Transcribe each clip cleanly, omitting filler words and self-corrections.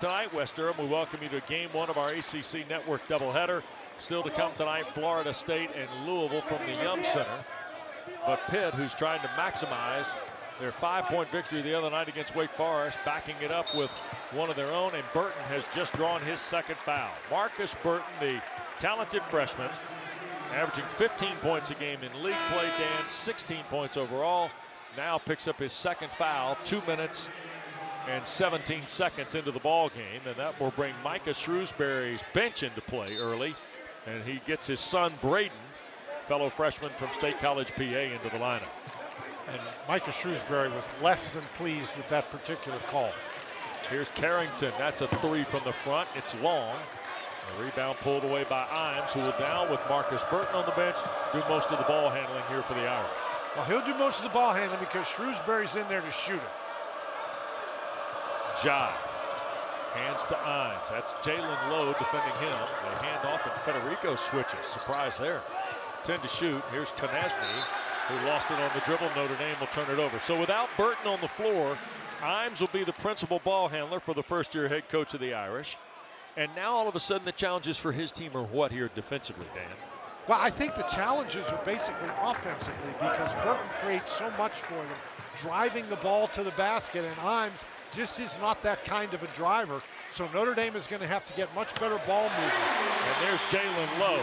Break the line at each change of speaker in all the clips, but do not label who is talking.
Tonight, West Durham, we welcome you to Game 1 of our ACC Network doubleheader. Still to come tonight, Florida State and Louisville from the Yum Center. But Pitt, who's trying to maximize their 5-point victory the other night against Wake Forest, backing it up with one of their own, and Burton has just drawn his second foul. Markus Burton, the talented freshman, averaging 15 points a game in league play, Dan, 16 points overall, now picks up his second foul, 2 minutes and 17 seconds into the ball game, and that will bring Micah Shrewsbury's bench into play early, and he gets his son Braden, fellow freshman from State College, PA, into the lineup.
And Micah Shrewsbury was less than pleased with that particular call.
Here's Carrington. That's a three from the front. It's long. A rebound pulled away by Imes, who will down with Markus Burton on the bench, do most of the ball handling here for the Irish.
Well, he'll do most of the ball handling because Shrewsbury's in there to shoot it.
Jai hands to Imes. That's Jaland Lowe defending him. They hand off and Federico switches. Surprise there. 10 to shoot. Here's Konechny, who lost it on the dribble. Notre Dame will turn it over. So without Burton on the floor, Imes will be the principal ball handler for the first-year head coach of the Irish. And now all of a sudden the challenges for his team are what here defensively, Dan?
Well, I think the challenges are basically offensively because Burton creates so much for them, driving the ball to the basket, and Imes just is not that kind of a driver. So Notre Dame is going to have to get much better ball movement.
And there's Jaland Lowe,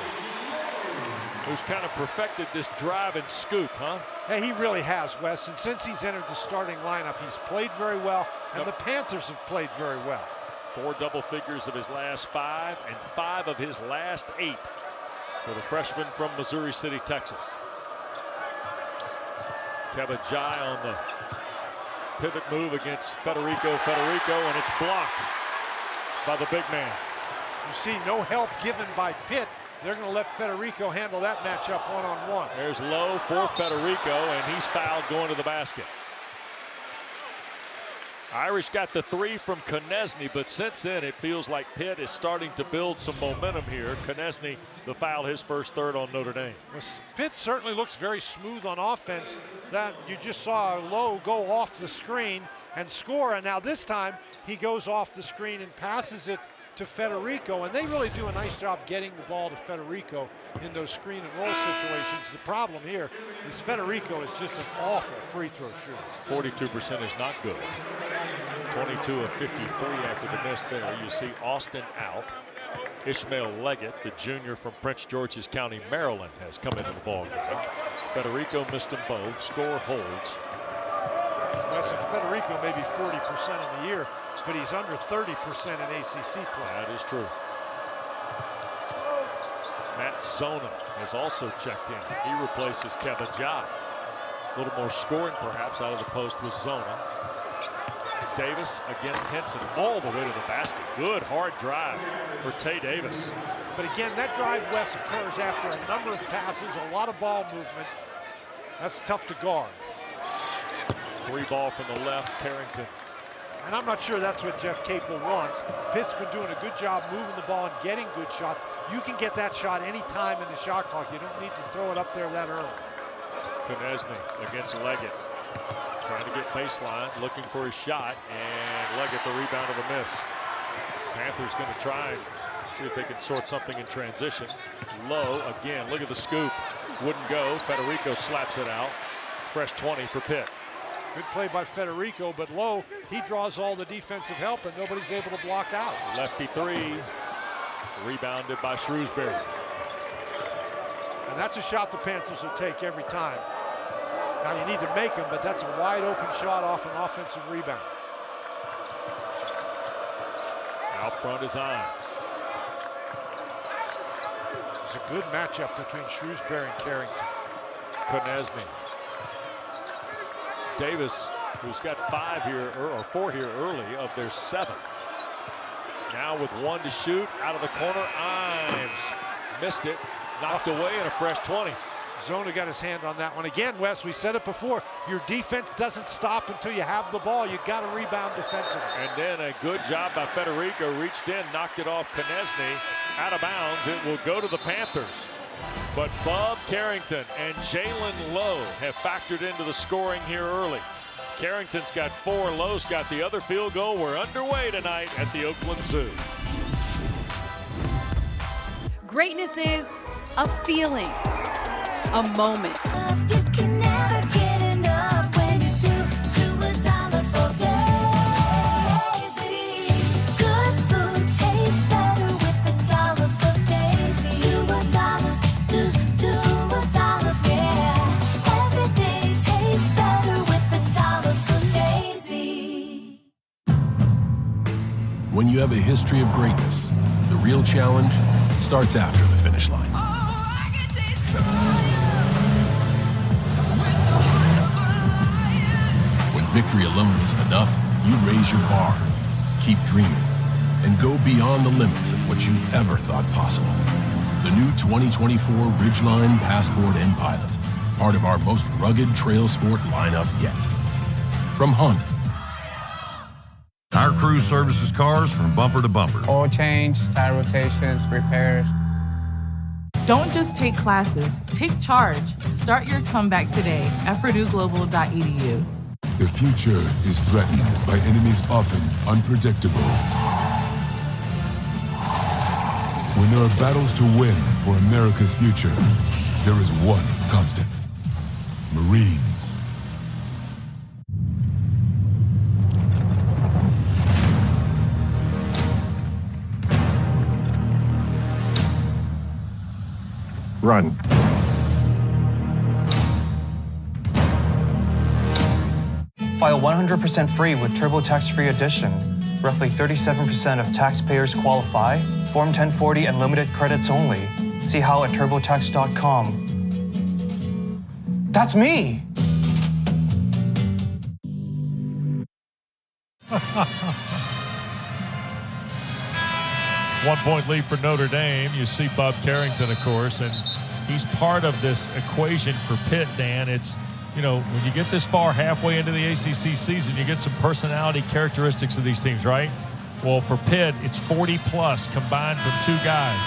who's kind of perfected this drive and scoop, huh?
Hey, he really has, Wes. And since he's entered the starting lineup, he's played very well, and the Panthers have played very well.
4 double figures of his last 5 and 5 of his last 8 for the freshman from Missouri City, Texas. Kevin Jai on the pivot move against Federico, and it's blocked by the big man.
You see no help given by Pitt. They're going to let Federico handle that matchup one-on-one.
There's Lowe for Federico, and he's fouled going to the basket. Irish got the 3 from Konechny, but since then it feels like Pitt is starting to build some momentum here. Konechny, the foul, his first third on Notre Dame.
Well, Pitt certainly looks very smooth on offense. That you just saw Lowe go off the screen and score, and now this time he goes off the screen and passes it to Federico, and they really do a nice job getting the ball to Federico in those screen and roll situations. The problem here is Federico is just an awful free throw shooter.
42% is not good. 22 of 53 after the miss there. You see Austin out. Ishmael Leggett, the junior from Prince George's County, Maryland, has come into the ball game. Federico missed them both. Score holds.
Listen, Federico may be 40% in the year, but he's under 30% in ACC play.
That is true. Matt Zona has also checked in. He replaces Kevin Jai. A little more scoring perhaps out of the post with Zona. Davis against Hinson all the way to the basket. Good hard drive for Tay Davis.
But again, that drive, Wes, occurs after a number of passes, a lot of ball movement. That's tough to guard.
3 ball from the left, Carrington.
And I'm not sure that's what Jeff Capel wants. Pitt's been doing a good job moving the ball and getting good shots. You can get that shot any time in the shot clock. You don't need to throw it up there that early.
Konechny against Leggett. Trying to get baseline, looking for his shot, and Leggett the rebound of the miss. Panthers going to try and see if they can sort something in transition. Lowe again, look at the scoop. Wouldn't go. Federico slaps it out. Fresh 20 for Pitt.
Good play by Federico, but Lowe, he draws all the defensive help and nobody's able to block out.
Lefty 3, rebounded by Shrewsbury.
And that's a shot the Panthers will take every time. Now you need to make them, but that's a wide open shot off an offensive rebound.
Out front is Imes.
It's a good matchup between Shrewsbury and Carrington.
Konechny. Davis, who's got 5 here, or 4 here early of their 7. Now with 1 to shoot, out of the corner, Imes missed it, knocked away, and a fresh 20.
Zona got his hand on that one. Again, Wes, we said it before, your defense doesn't stop until you have the ball. You got to rebound defensively.
And then a good job by Federico, reached in, knocked it off Konechny, out of bounds. It will go to the Panthers. But Bob Carrington and Jaland Lowe have factored into the scoring here early. Carrington's got 4. Lowe's got the other field goal. We're underway tonight at the Oakland Zoo.
Greatness is a feeling, a moment.
You can never get enough when you do $1 for Daisy. Good food tastes better with $1 for Daisy. Do $1, yeah. Everything tastes better with $1 for Daisy.
When you have a history of greatness, the real challenge starts after the finish line. When victory alone isn't enough, you raise your bar, keep dreaming, and go beyond the limits of what you ever thought possible. The new 2024 Ridgeline, Passport, and Pilot, part of our most rugged trail sport lineup yet. From Honda.
Our crew services cars from bumper to bumper.
Oil change, tire rotations, repairs.
Don't just take classes, take charge. Start your comeback today at purdueglobal.edu.
The future is threatened by enemies often unpredictable. When there are battles to win for America's future, there is one constant: Marines.
Run.
File 100% free with TurboTax Free Edition. Roughly 37% of taxpayers qualify. Form 1040 and limited credits only. See how at TurboTax.com. That's me!
One-point lead for Notre Dame. You see Bob Carrington, of course, and he's part of this equation for Pitt, Dan. It's, you know, when you get this far halfway into the ACC season, you get some personality characteristics of these teams, right? Well, for Pitt, it's 40-plus combined from 2 guys.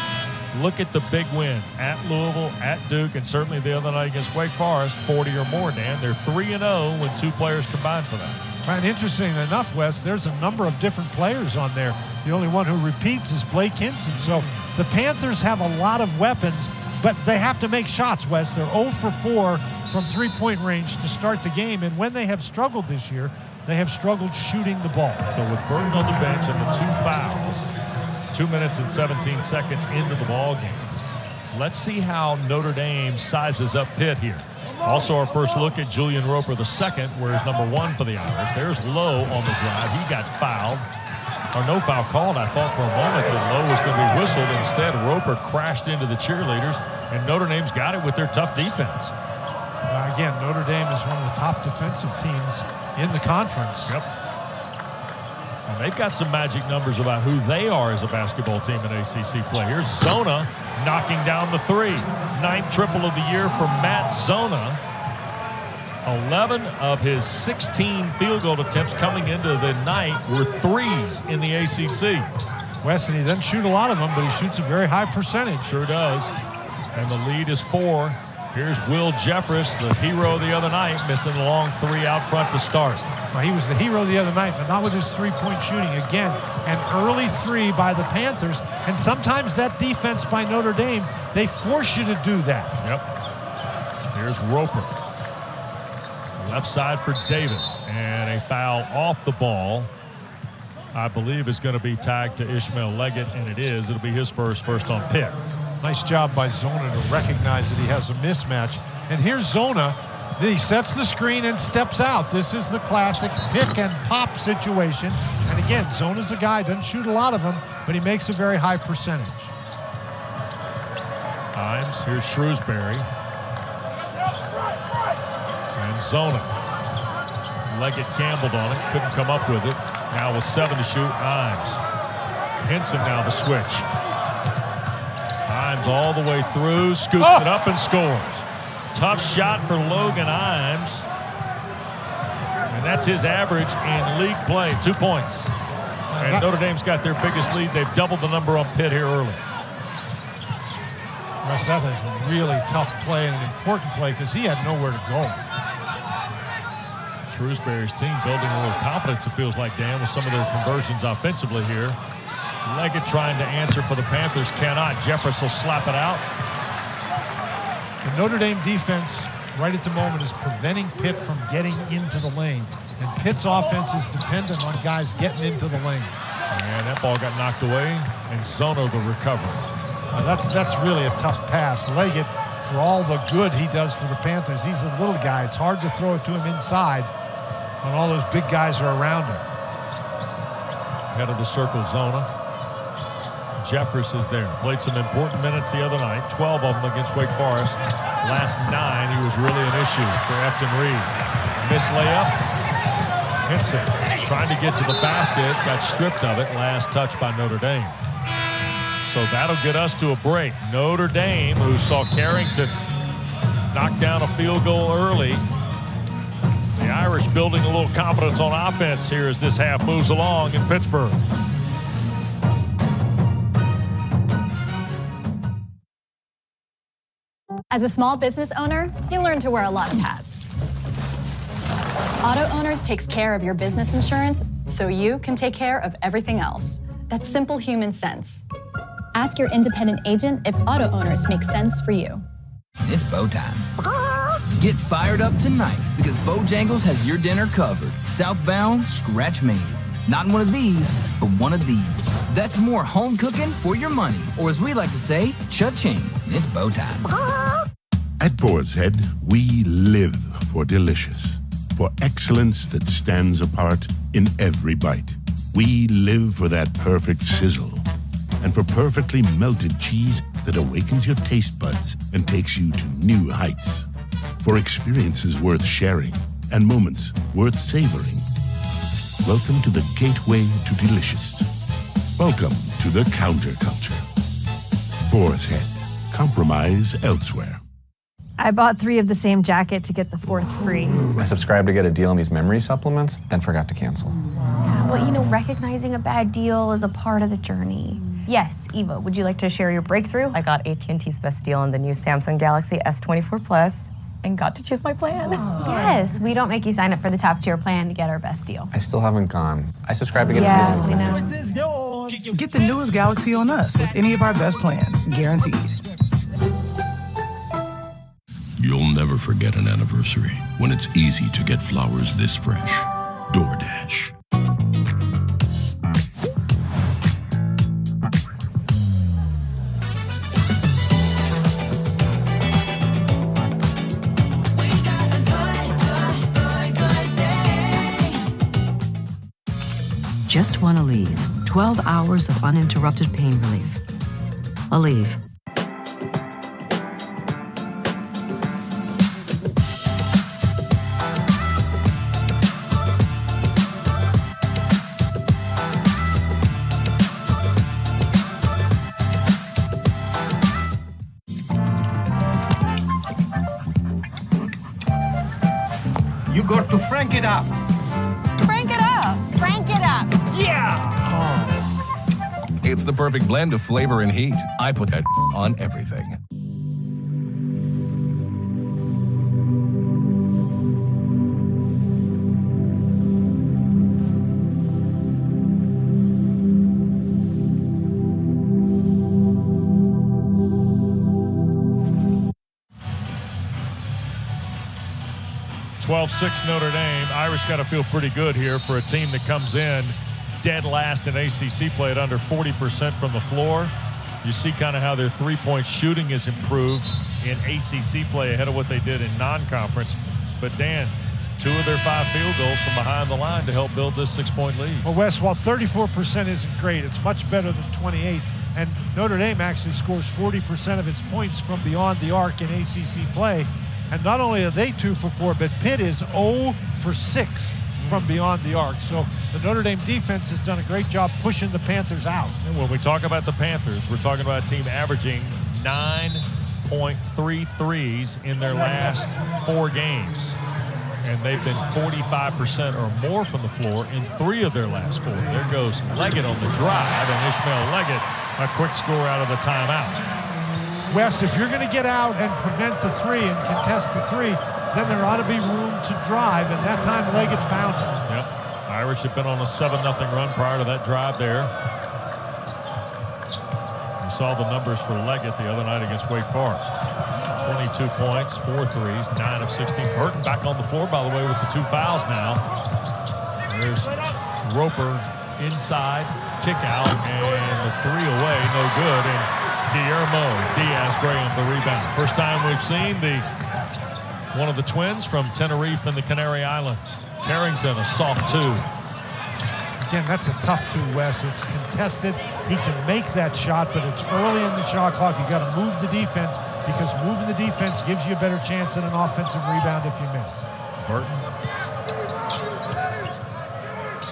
Look at the big wins at Louisville, at Duke, and certainly the other night against Wake Forest, 40 or more, Dan. They're 3-0 when 2 players combined for that.
And interesting enough, Wes, there's a number of different players on there. The only one who repeats is Blake Hinson. So the Panthers have a lot of weapons, but they have to make shots, Wes. They're 0 for 4 from three-point range to start the game, and when they have struggled this year, they have struggled shooting the ball.
So with Burton on the bench and the 2 fouls, 2 minutes and 17 seconds into the ball game, let's see how Notre Dame sizes up Pitt here. Also, our first look at Julian Roper II, where he's number 1 for the Irish. There's Lowe on the drive. He got fouled, or no foul called. I thought for a moment that Lowe was going to be whistled. Instead, Roper crashed into the cheerleaders, and Notre Dame's got it with their tough defense.
Again, Notre Dame is one of the top defensive teams in the conference.
Yep. And they've got some magic numbers about who they are as a basketball team in ACC play. Here's Zona knocking down the 3. 9th triple of the year for Matt Zona. 11 of his 16 field goal attempts coming into the night were 3s in the ACC.
Wes, and he doesn't shoot a lot of them, but he shoots a very high percentage.
Sure does. And the lead is 4. Here's Will Jeffress, the hero the other night, missing a long 3 out front to start.
Well, he was the hero the other night, but not with his three-point shooting. Again, an early 3 by the Panthers, and sometimes that defense by Notre Dame, they force you to do that.
Yep. Here's Roper. Left side for Davis, and a foul off the ball, I believe, is going to be tagged to Ishmael Leggett, and it is. It'll be his first on Pitt.
Nice job by Zona to recognize that he has a mismatch. And here's Zona. He sets the screen and steps out. This is the classic pick and pop situation. And again, Zona's a guy, doesn't shoot a lot of them, but he makes a very high percentage.
Himes, here's Shrewsbury. And Zona. Leggett gambled on it, couldn't come up with it. Now with 7 to shoot, Himes. Hinson now the switch. Himes all the way through, scoops it up and scores. Tough shot for Logan Himes. And that's his average in league play, 2 points. And Notre Dame's got their biggest lead. They've doubled the number on Pitt here early.
Russ, that is a really tough play and an important play because he had nowhere to go.
Shrewsbury's team building a little confidence, it feels like, Dan, with some of their conversions offensively here. Leggett trying to answer for the Panthers, cannot. Jeffers will slap it out.
The Notre Dame defense right at the moment is preventing Pitt from getting into the lane. And Pitt's offense is dependent on guys getting into the lane.
And that ball got knocked away, and Zono the recovery.
That's really a tough pass. Leggett, for all the good he does for the Panthers, he's a little guy. It's hard to throw it to him inside when all those big guys are around him.
Head of the circle, Zona. Jeffers is there. Played some important minutes the other night, 12 of them against Wake Forest. Last 9, he was really an issue for Efton Reed. Missed layup. Hinson trying to get to the basket, got stripped of it. Last touch by Notre Dame. So that'll get us to a break. Notre Dame, who saw Carrington knock down a field goal early. The Irish building a little confidence on offense here as this half moves along in Pittsburgh.
As a small business owner, you learn to wear a lot of hats. Auto Owners takes care of your business insurance so you can take care of everything else. That's simple human sense. Ask your independent agent if Auto Owners make sense for you.
It's bow time. Get fired up tonight because Bojangles has your dinner covered. Southbound, scratch made. Not one of these, but one of these. That's more home cooking for your money. Or as we like to say, cha-ching. It's bow time.
At Boar's Head, we live for delicious. For excellence that stands apart in every bite. We live for that perfect sizzle. And for perfectly melted cheese that awakens your taste buds and takes you to new heights. For experiences worth sharing and moments worth savoring. Welcome to the gateway to delicious. Welcome to the counterculture. Boar's Head. Compromise elsewhere.
I bought 3 of the same jacket to get the 4th free.
I subscribed to get a deal on these memory supplements, then forgot to cancel.
Yeah, well, you know, recognizing a bad deal is a part of the journey. Yes, Eva, would you like to share your breakthrough?
I got AT&T's best deal on the new Samsung Galaxy S24 Plus and got to choose my plan.
Yes, we don't make you sign up for the top tier plan to get our best deal.
I still haven't gone. I subscribed to get a deal.
We know.
Get the newest Galaxy on us with any of our best plans, guaranteed.
You'll never forget an anniversary when it's easy to get flowers this fresh. DoorDash.
Just want Aleve. 12 hours of uninterrupted pain relief. Aleve.
You got to crank it up.
Crank it up. Crank it up.
Yeah!
It's the perfect blend of flavor and heat. I put that on everything.
(12-6) Notre Dame. Irish got to feel pretty good here for a team that comes in dead last in ACC play at under 40% from the floor. You see kind of how their three-point shooting is improved in ACC play ahead of what they did in non-conference. But Dan, 2 of their 5 field goals from behind the line to help build this 6-point lead.
Well, Wes, while 34% isn't great, it's much better than 28. And Notre Dame actually scores 40% of its points from beyond the arc in ACC play. And not only are they 2 for 4, but Pitt is 0 for 6 from beyond the arc. So the Notre Dame defense has done a great job pushing the Panthers out.
And when we talk about the Panthers, we're talking about a team averaging 9.3 threes in their last 4 games. And they've been 45% or more from the floor in 3 of their last 4. There goes Leggett on the drive, and Ishmael Leggett, a quick score out of the timeout.
Wes, if you're going to get out and prevent the 3 and contest the 3, then there ought to be room to drive, and that time Leggett found him.
Yep. Irish had been on a 7-0 run prior to that drive there. You saw the numbers for Leggett the other night against Wake Forest. 22 points, 4 threes, 9 of 16. Burton back on the floor, by the way, with the 2 fouls now. There's Roper inside, kick out, and the 3 away, no good. And Guillermo Diaz-Graham the rebound. First time we've seen one of the twins from Tenerife and the Canary Islands. Carrington, a soft 2.
Again, that's a tough 2, Wes. It's contested. He can make that shot, but it's early in the shot clock. You got to move the defense, because moving the defense gives you a better chance at an offensive rebound if you miss.
Burton.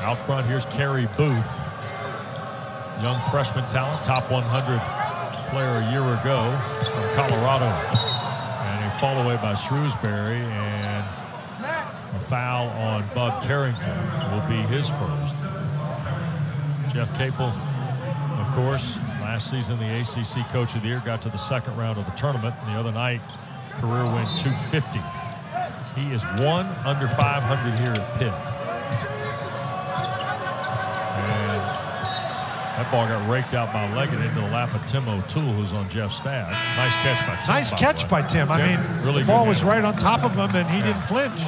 Out front, here's Kerry Booth. Young freshman talent, top 100 player a year ago from Colorado. And a fall away by Shrewsbury, and a foul on Bub Carrington will be his first. Jeff Capel, of course, last season the ACC Coach of the Year, got to the second round of the tournament. And the other night, career win 250. He is 1 under 500 here at Pitt. That ball got raked out by Leggett into the lap of Tim O'Toole, who's on Jeff's staff. Nice catch by Tim.
Nice catch by Tim. I mean,
really
the ball was right on top of him, and he didn't flinch.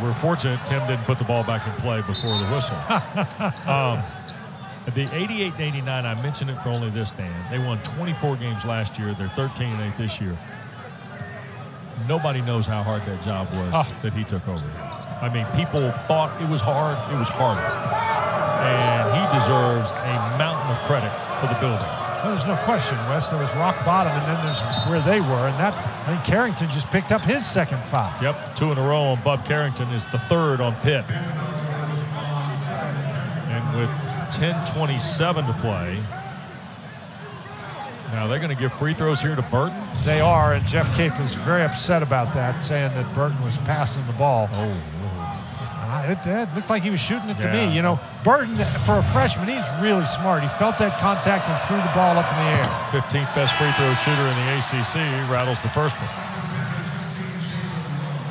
We're fortunate Tim didn't put the ball back in play before the whistle. The 88-89, I mentioned it for only this, Dan. They won 24 games last year. They're 13-8 this year. Nobody knows how hard that job was that he took over. I mean, people thought it was hard. It was harder. And he deserves a mountain of credit for the building.
Well, there's no question, Wes. There was rock bottom, and then there's where they were. And that, I think Carrington just picked up his second foul.
Yep, 2 in a row on Bub Carrington, is the 3rd on Pitt. And with 10:27 to play, now they're going to give free throws here to Burton.
They are, and Jeff Capel is very upset about that, saying that Burton was passing the ball.
Oh.
It looked like he was shooting it to me. You know, Burton, for a freshman, he's really smart. He felt that contact and threw the ball up in the air.
15th best free throw shooter in the ACC. Rattles the first one.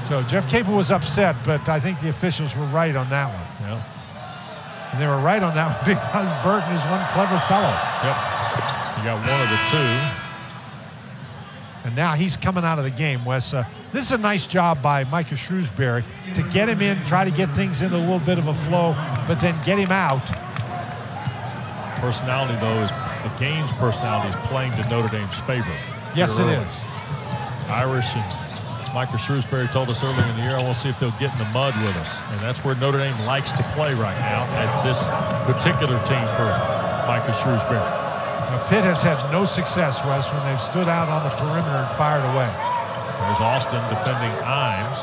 So Jeff Capel was upset, but I think the officials were right on that one.
Yeah.
And they were right on that one because Burton is one clever fellow.
Yep. He got one of the 2.
And now he's coming out of the game, Wes. This is a nice job by Markus Shrewsbury to get him in, try to get things into a little bit of a flow, but then get him out.
Personality, though, is the game's personality is playing to Notre Dame's favor.
Yes, it is.
Irish and Markus Shrewsbury told us earlier in the year, I want to see if they'll get in the mud with us. And that's where Notre Dame likes to play right now, as this particular team for Markus Shrewsbury.
Now, Pitt has had no success, Wes, when they've stood out on the perimeter and fired away.
There's Austin defending Imes.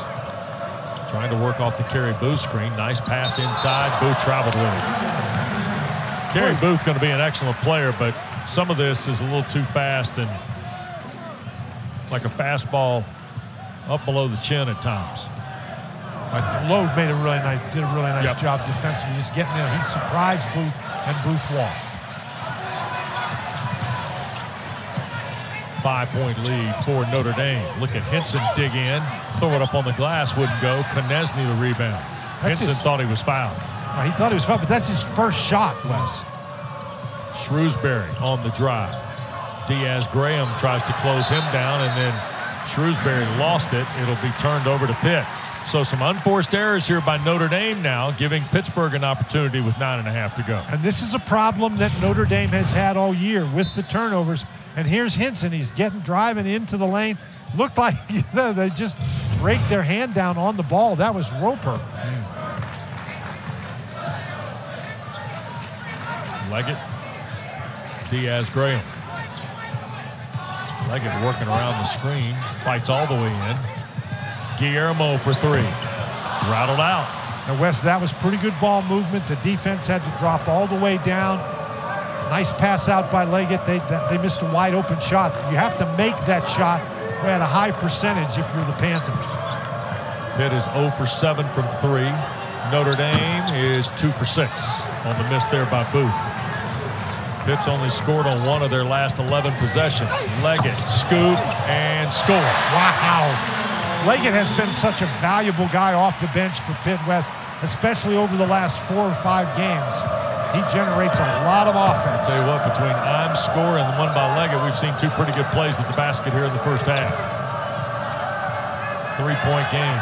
Trying to work off the Kerry Booth screen. Nice pass inside. Booth traveled with it. Kerry Booth going to be an excellent player, but some of this is a little too fast and like a fastball up below the chin at times.
Lowe did a really nice job defensively, just getting there. He surprised Booth, and Booth walked.
5-point lead for Notre Dame. Look at Hinson dig in, throw it up on the glass, wouldn't go. Knesny the rebound. Hinson thought he was fouled.
He thought he was fouled, but that's his first shot, Wes.
Shrewsbury on the drive. Diaz-Graham tries to close him down, and then Shrewsbury lost it. It'll be turned over to Pitt. So some unforced errors here by Notre Dame now, giving Pittsburgh an opportunity with 9.5 to go.
And this is a problem that Notre Dame has had all year with the turnovers. And here's Hinson. He's driving into the lane. Looked like they just raked their hand down on the ball. That was Roper.
Leggett. Diaz-Graham. Leggett working around the screen. Fights all the way in. Guillermo for 3. Rattled out.
Now, Wes, that was pretty good ball movement. The defense had to drop all the way down. Nice pass out by Leggett. They missed a wide open shot. You have to make that shot at a high percentage if you're the Panthers.
Pitt is 0 for 7 from 3. Notre Dame is 2 for 6 on the miss there by Booth. Pitt's only scored on 1 of their last 11 possessions. Leggett, scoop, and score.
Wow. Leggett has been such a valuable guy off the bench for Pitt West, especially over the last 4 or 5 games. He generates a lot of offense.
Tell you what, between Imes' score and the one by Leggett, we've seen 2 pretty good plays at the basket here in the first half. 3-point game.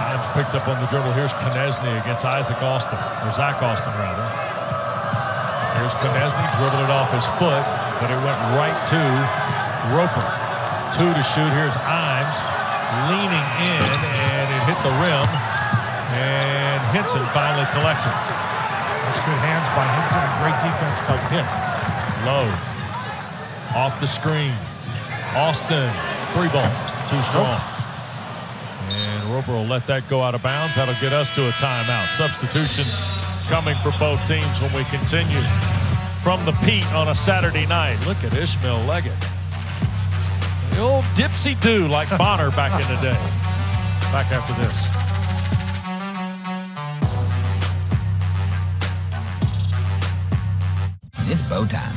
Imes picked up on the dribble. Here's Konechny against Zach Austin, rather. Here's Konechny, dribbled it off his foot, but it went right to Roper. 2 to shoot. Here's Imes leaning in, and it hit the rim. And Hinson finally collects it.
That's good hands by Hinson and great defense by Pitt.
Lowe off the screen. Austin, 3-ball, too strong. And Roper will let that go out of bounds. That'll get us to a timeout. Substitutions coming for both teams when we continue from the Pete on a Saturday night. Look at Ishmael Leggett. The old dipsy-do like Bonner back in the day. Back after this.
It's bow time.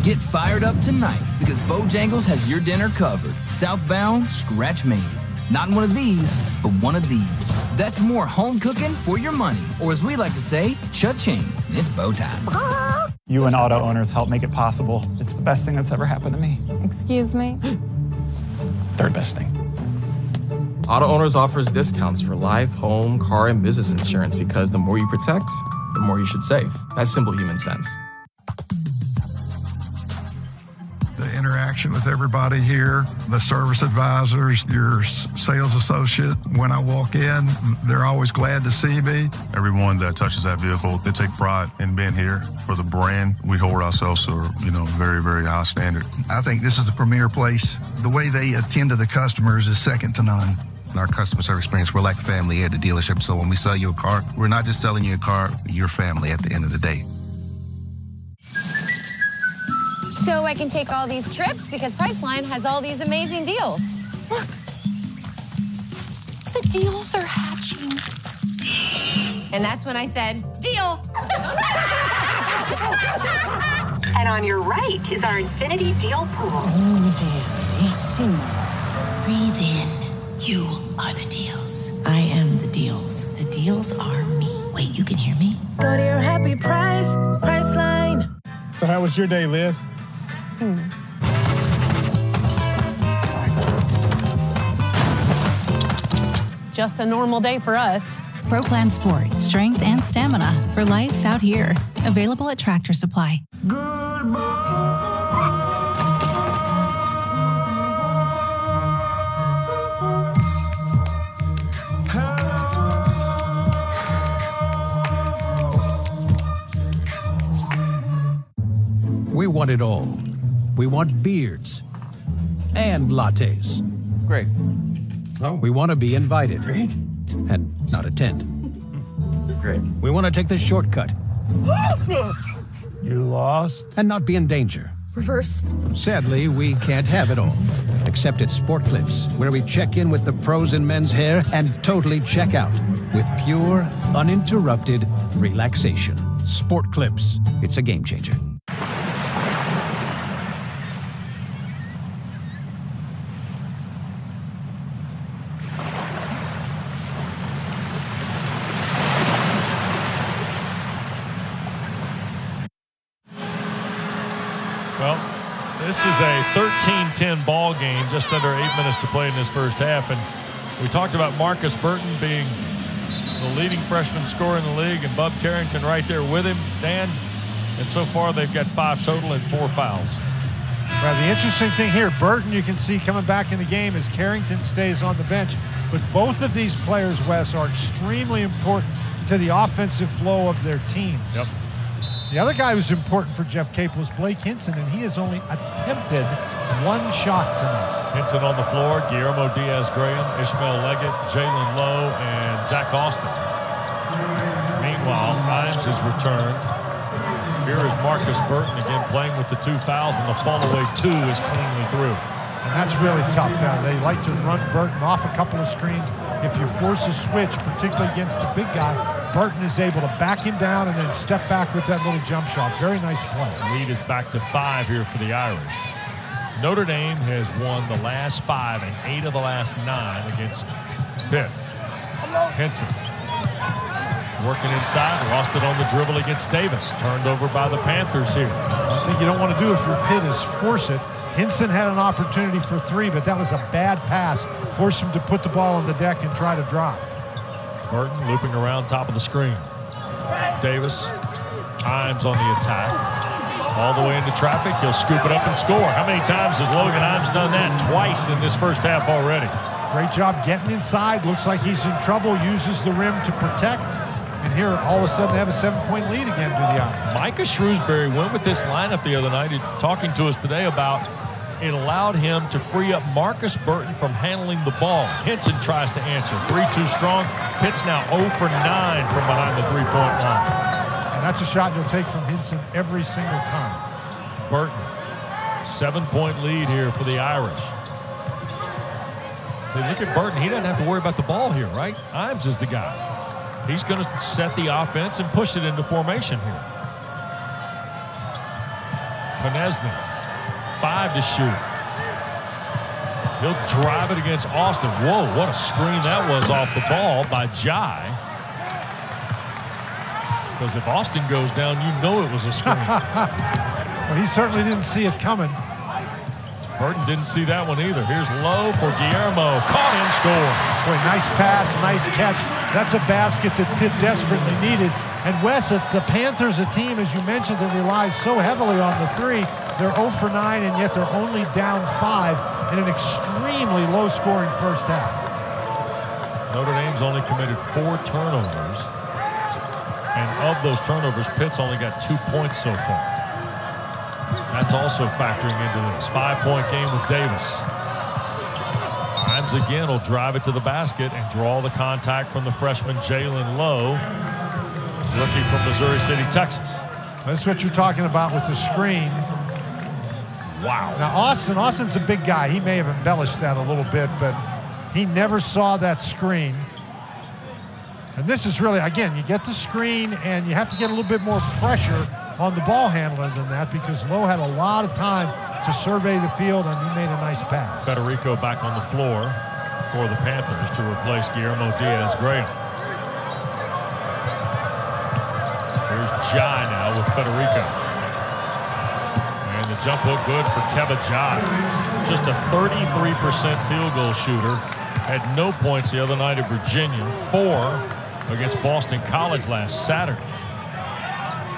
Get fired up tonight because Bojangles has your dinner covered. Southbound, scratch made. Not one of these, but one of these. That's more home cooking for your money. Or as we like to say, cha-ching. It's bow time.
You and auto owners help make it possible. It's the best thing that's ever happened to me.
Excuse me?
Third best thing.
Auto Owners offers discounts for life, home, car, and business insurance because the more you protect, the more you should save. That's simple human sense.
The interaction with everybody here, the service advisors, your sales associate, when I walk in, they're always glad to see me.
Everyone that touches that vehicle, they take pride in being here for the brand. We hold ourselves to, very, very high standard.
I think this is a premier place. The way they attend to the customers is second to none.
In our customer service experience, we're like family at the dealership. So when we sell you a car, we're not just selling you a car, you're family at the end of the day.
So I can take all these trips because Priceline has all these amazing deals. Look, the deals are hatching. And that's when I said, deal.
And on your right is our Infinity Deal Pool.
Oh, dearissimo. Breathe in. You are the deals. I am the deals. The deals are me. Wait, you can hear me?
Go to your happy price, Priceline.
So how was your day, Liz?
Just a normal day for us.
Pro Plan Sport, strength and stamina for life out here. Available at Tractor Supply.
We want it all. We want beards and lattes.
Great.
We want to be invited.
Great.
And not attend.
Great.
We want to take the shortcut.
You lost?
And not be in danger.
Reverse.
Sadly, we can't have it all. Except at Sport Clips, where we check in with the pros in men's hair and totally check out with pure, uninterrupted relaxation. Sport Clips. It's a game changer.
Well, this is a 13-10 ball game, just under 8 minutes to play in this first half. And we talked about Markus Burton being the leading freshman scorer in the league and Bub Carrington right there with him, Dan. And so far, they've got 5 total and 4 fouls.
Well, the interesting thing here, Burton, you can see coming back in the game as Carrington stays on the bench. But both of these players, Wes, are extremely important to the offensive flow of their teams.
Yep.
The other guy who's important for Jeff Capel is Blake Hinson, and he has only attempted 1 shot tonight.
Hinson on the floor, Guillermo Diaz-Graham, Ishmael Leggett, Jaland Lowe, and Zach Austin. Meanwhile, Imes has returned. Here is Markus Burton again playing with the 2 fouls, and the fall-away 2 is cleanly through.
And that's really tough. They like to run Burton off a couple of screens. If you force a switch, particularly against the big guy, Burton is able to back him down and then step back with that little jump shot. Very nice play.
Lead is back to 5 here for the Irish. Notre Dame has won the last 5 and 8 of the last 9 against Pitt. Hinson working inside, lost it on the dribble against Davis. Turned over by the Panthers here.
One thing you don't want to do if you're Pitt is force it. Hinson had an opportunity for 3, but that was a bad pass. Forced him to put the ball on the deck and try to drop.
Burton looping around top of the screen. Davis, Imes on the attack. All the way into traffic, he'll scoop it up and score. How many times has Logan Imes done that? Twice in this first half already.
Great job getting inside. Looks like he's in trouble, uses the rim to protect. And here, all of a sudden, they have a 7-point lead again to the Irish.
Micah Shrewsbury went with this lineup the other night. He's talking to us today about it allowed him to free up Markus Burton from handling the ball. Hinson tries to answer. 3-2 strong. Pitt's now 0 for 9 from behind the three-point line.
And that's a shot you'll take from Hinson every single time.
Burton, 7-point lead here for the Irish. So look at Burton. He doesn't have to worry about the ball here, right? Imes is the guy. He's going to set the offense and push it into formation here. Konechny, 5 to shoot. He'll drive it against Austin. Whoa, what a screen that was off the ball by Jai. Because if Austin goes down, you know it was a screen.
Well, he certainly didn't see it coming.
Burton didn't see that one either. Here's Lowe for Guillermo. Caught and scored.
Boy, nice pass, nice catch. That's a basket that Pitt desperately needed. And Wes, the Panthers, a team, as you mentioned, that relies so heavily on the 3. They're 0 for 9, and yet they're only down 5 in an extremely low-scoring first half.
Notre Dame's only committed 4 turnovers. And of those turnovers, Pitt's only got 2 points so far. That's also factoring into this. 5-point game with Davis. Imes again will drive it to the basket and draw the contact from the freshman Jaland Lowe, rookie from Missouri City, Texas.
That's what you're talking about with the screen.
Wow.
Now, Austin's a big guy. He may have embellished that a little bit, but he never saw that screen. And this is really, again, you get the screen and you have to get a little bit more pressure on the ball handler than that because Lowe had a lot of time to survey the field and he made a nice pass.
Federico back on the floor for the Panthers to replace Guillermo Diaz-Graham. Here's Jai now with Federico. And the jump hook good for Keba Jai. Just a 33% field goal shooter. Had no points the other night at Virginia. 4 against Boston College last Saturday.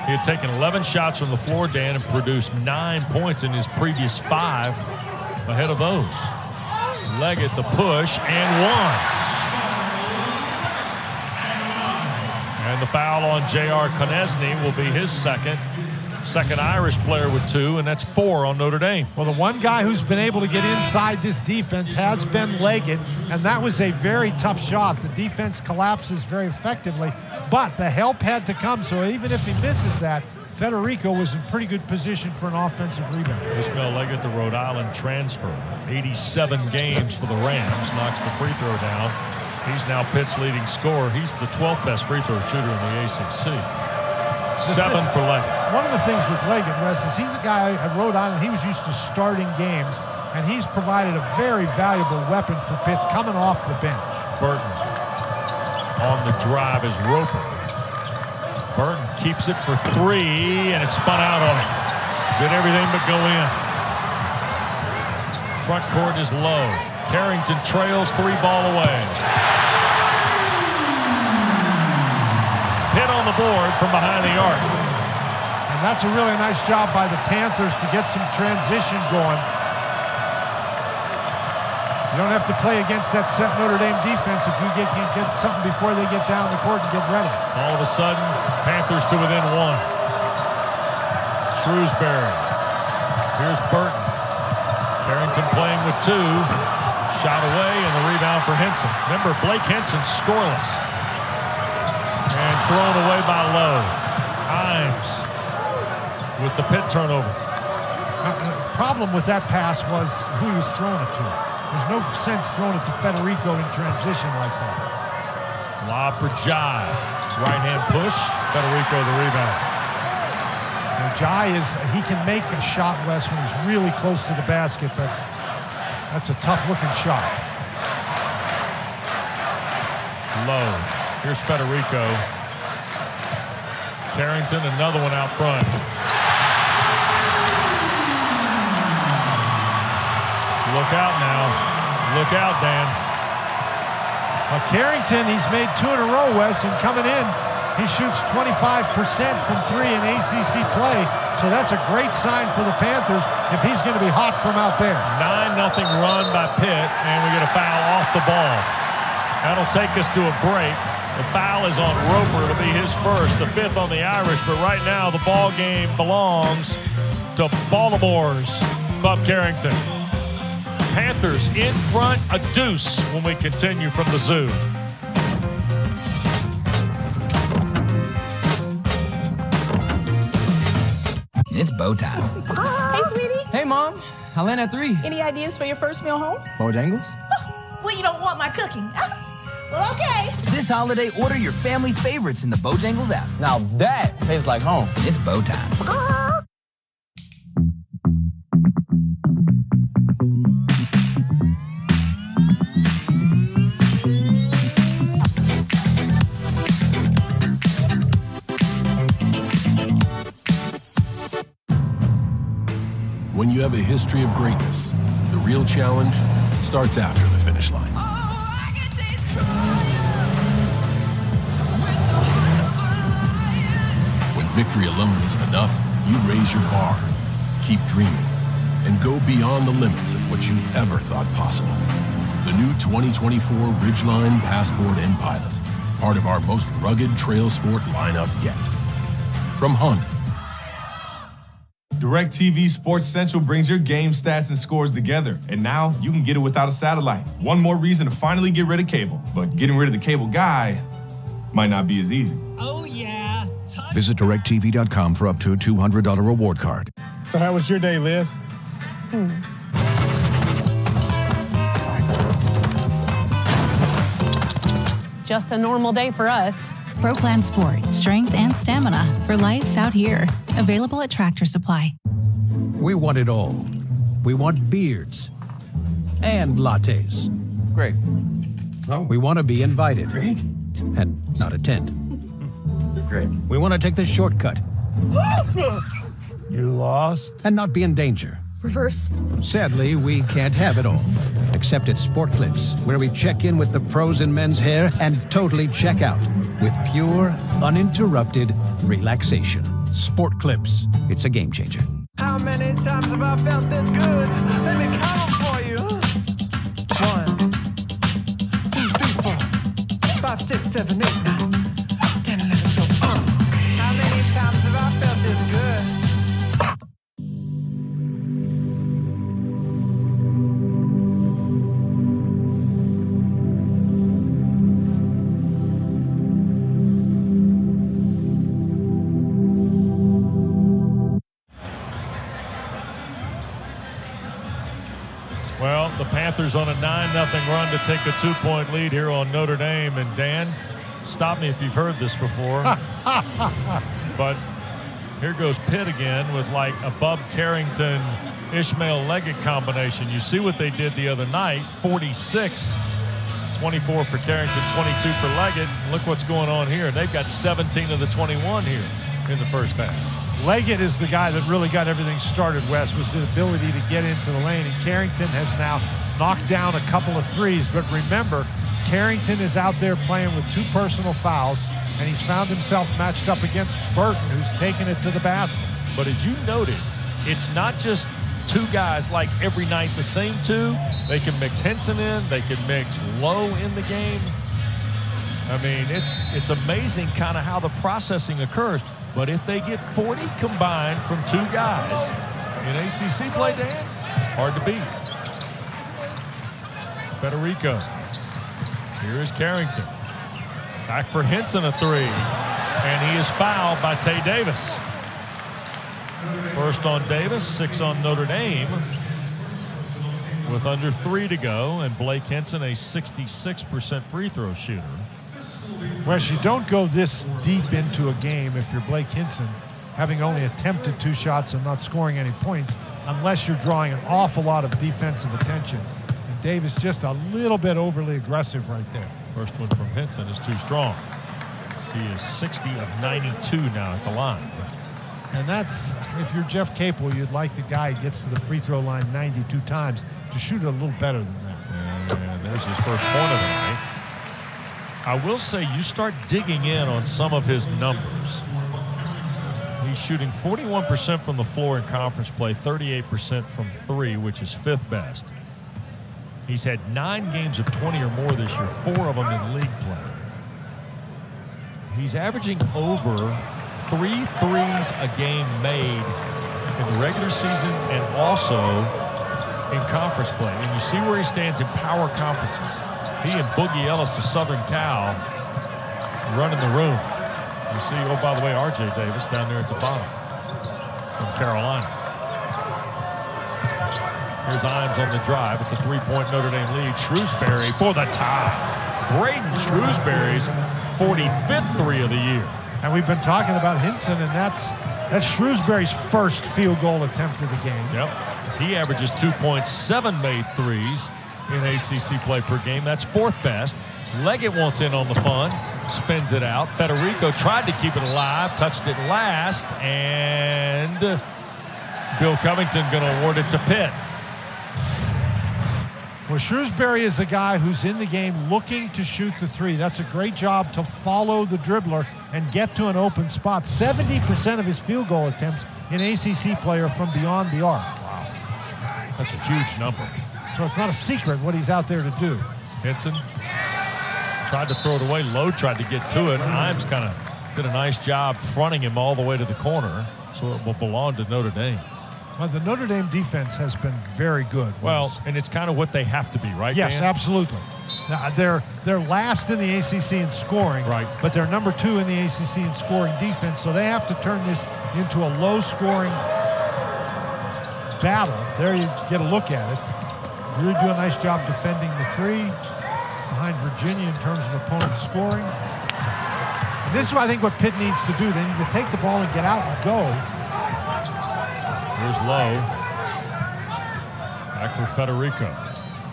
He had taken 11 shots from the floor, Dan, and produced 9 points in his previous 5 ahead of those. Leggett the push and 1. And the foul on J.R. Konechny will be his second Irish player with 2, and that's 4 on Notre Dame.
Well, the one guy who's been able to get inside this defense has been Leggett, and that was a very tough shot. The defense collapses very effectively, but the help had to come, so even if he misses that, Federico was in pretty good position for an offensive rebound.
Ishmael Leggett, the Rhode Island transfer, 87 games for the Rams, knocks the free throw down. He's now Pitt's leading scorer. He's the 12th best free throw shooter in the ACC. 7 for Leggett.
One of the things with Leggett, Wes, is he's a guy at Rhode Island, he was used to starting games, and he's provided a very valuable weapon for Pitt coming off the bench.
Burton on the drive is Roper. Burton keeps it for 3, and it spun out on him. Did everything but go in. Front court is Lowe. Carrington trails 3 ball away. Pitt on the board from behind the arc.
And that's a really nice job by the Panthers to get some transition going. You don't have to play against that set Notre Dame defense if you can get something before they get down the court and get ready.
All of a sudden, Panthers to within 1. Shrewsbury. Here's Burton. Carrington playing with 2. Shot away and the rebound for Hinson. Remember, Blake Hinson scoreless. And thrown away by Lowe. Imes with the Pitt turnover.
The problem with that pass was who he was throwing it to. There's no sense throwing it to Federico in transition like that.
Lob for Jai. Right hand push. Federico the rebound.
And he can make a shot, Wes, when he's really close to the basket, but that's a tough-looking shot.
Lowe. Here's Federico. Carrington, another one out front. Look out now. Look out, Dan.
Carrington, he's made 2 in a row, Wes, and coming in, he shoots 25% from 3 in ACC play, so that's a great sign for the Panthers if he's going to be hot from out there.
9-0 run by Pitt, and we get a foul off the ball. That'll take us to a break. The foul is on Roper. It'll be his first, the 5th on the Irish, but right now the ball game belongs to Baltimore's Bob Carrington. Panthers in front, a deuce when we continue from the zoo.
It's bow time.
Hey, sweetie.
Hey, Mom. I land at 3.
Any ideas for your first meal home?
Bojangles?
Well, you don't want my cooking. Well, okay.
This holiday, order your family favorites in the Bojangles app.
Now that tastes like home.
It's bow time.
When you have a history of greatness, the real challenge starts after the finish line. When victory alone isn't enough, you raise your bar, keep dreaming, and go beyond the limits of what you ever thought possible. The new 2024 Ridgeline Passport and Pilot, part of our most rugged trail sport lineup yet. From Honda.
DirecTV Sports Central brings your game stats and scores together, and now you can get it without a satellite. One more reason to finally get rid of cable, but getting rid of the cable guy might not be as easy.
Oh, yeah.
Visit DirecTV.com for up to a $200 reward card.
So how was your day, Liz?
Just a normal day for us.
Pro Plan Sport, strength and stamina for life out here. Available at Tractor Supply.
We want it all. We want beards and lattes.
Great.
We want to be invited.
Great.
And not attend.
Great.
We want to take the shortcut.
You lost?
And not be in danger.
Reverse.
Sadly, we can't have it all. Except at Sport Clips, where we check in with the pros in men's hair and totally check out with pure, uninterrupted relaxation. Sport Clips. It's a game changer.
How many times have I felt this good? Let me count for you. 1, 2, 3, 4, 5, 6, 7, 8, 9, 10, 11, 12. How many times have I felt this good?
Well, the Panthers on a 9-0 run to take a 2-point lead here on Notre Dame. And Dan, stop me if you've heard this before. But here goes Pitt again with like a Bub Carrington, Ishmael Leggett combination. You see what they did the other night, 46, 24 for Carrington, 22 for Leggett. And look what's going on here. They've got 17 of the 21 here in the first half.
Leggett is the guy that really got everything started, Wes, was the ability to get into the lane. And Carrington has now knocked down a couple of threes. But remember, Carrington is out there playing with 2 personal fouls, and he's found himself matched up against Burton, who's taken it to the basket.
But as you noted, it's not just 2 guys like every night, the same 2. They can mix Hinson in. They can mix Lowe in the game. I mean, it's amazing kind of how the processing occurs. But if they get 40 combined from 2 guys in ACC play, Dan, hard to beat. Federico. Here is Carrington. Back for Hinson, a 3. And he is fouled by Tay Davis. First on Davis, 6 on Notre Dame. With under 3 to go, and Blake Hinson, a 66% free throw shooter.
Wes, you don't go this deep into a game if you're Blake Hinson having only attempted 2 shots and not scoring any points unless you're drawing an awful lot of defensive attention. And Davis just a little bit overly aggressive right there.
First one from Hinson is too strong. He is 60 of 92 now at the line.
And that's, if you're Jeff Capel, you'd like the guy who gets to the free throw line 92 times to shoot it a little better than that.
And there's his first point of the night. I will say you start digging in on some of his numbers. He's shooting 41% from the floor in conference play, 38% from 3, which is 5th best. He's had 9 games of 20 or more this year, 4 of them in league play. He's averaging over 3 threes a game made in the regular season and also in conference play. And you see where he stands in power conferences. He and Boogie Ellis of Southern Cal running the room. You see, oh, by the way, R.J. Davis down there at the bottom from Carolina. Here's Imes on the drive. It's a 3-point Notre Dame lead. Shrewsbury for the tie. Braden Shrewsbury's 45th 3 of the year.
And we've been talking about Hinson, and that's Shrewsbury's first field goal attempt of the game.
Yep. He averages 2.7 made threes in ACC play per game. That's 4th best. Leggett wants in on the fun, spins it out. Federico tried to keep it alive, touched it last, and Bill Covington going to award it to Pitt.
Well, Shrewsbury is a guy who's in the game looking to shoot the 3. That's a great job to follow the dribbler and get to an open spot. 70% of his field goal attempts in ACC play are from beyond the arc.
Wow. That's a huge number.
So it's not a secret what he's out there to do.
Hinson tried to throw it away. Lowe tried to get to it. Imes kind of did a nice job fronting him all the way to the corner, so it will belong to Notre Dame.
Well, the Notre Dame defense has been very good.
Well, and it's kind of what they have to be, right,
Yes,
Dan?
absolutely. Now, they're last in the ACC in scoring,
right?
But they're number 2 in the ACC in scoring defense, so they have to turn this into a low-scoring battle. There you get a look at it. Really do a nice job defending the 3 behind Virginia in terms of opponent scoring. And this is, I think, what Pitt needs to do. They need to take the ball and get out and go.
Here's Lowe. Back for Federico.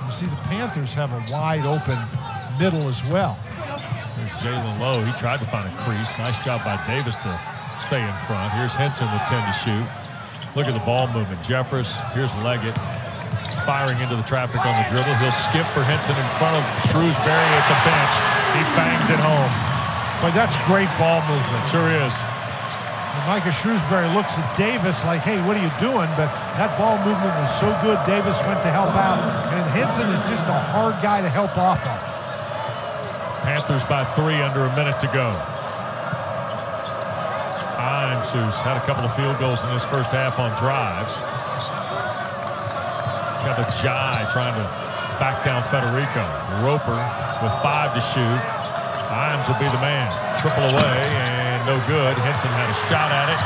You see the Panthers have a wide open middle as well.
There's Jaland Lowe. He tried to find a crease. Nice job by Davis to stay in front. Here's Hinson with 10 to shoot. Look at the ball movement. Jeffress. Here's Leggett firing into the traffic on the dribble. He'll skip for Hinson in front of Shrewsbury at the bench. He bangs it home.
Boy, that's great ball movement.
Sure is.
And Markus Shrewsbury looks at Davis like, hey, what are you doing? But that ball movement was so good, Davis went to help out. And Hinson is just a hard guy to help off of.
Panthers by 3, under a minute to go. Imes, who's had a couple of field goals in this first half on drives. Kevin Jai trying to back down Federico. Roper with 5 to shoot. Imes will be the man. Triple away and no good. Hinson had a shot at it.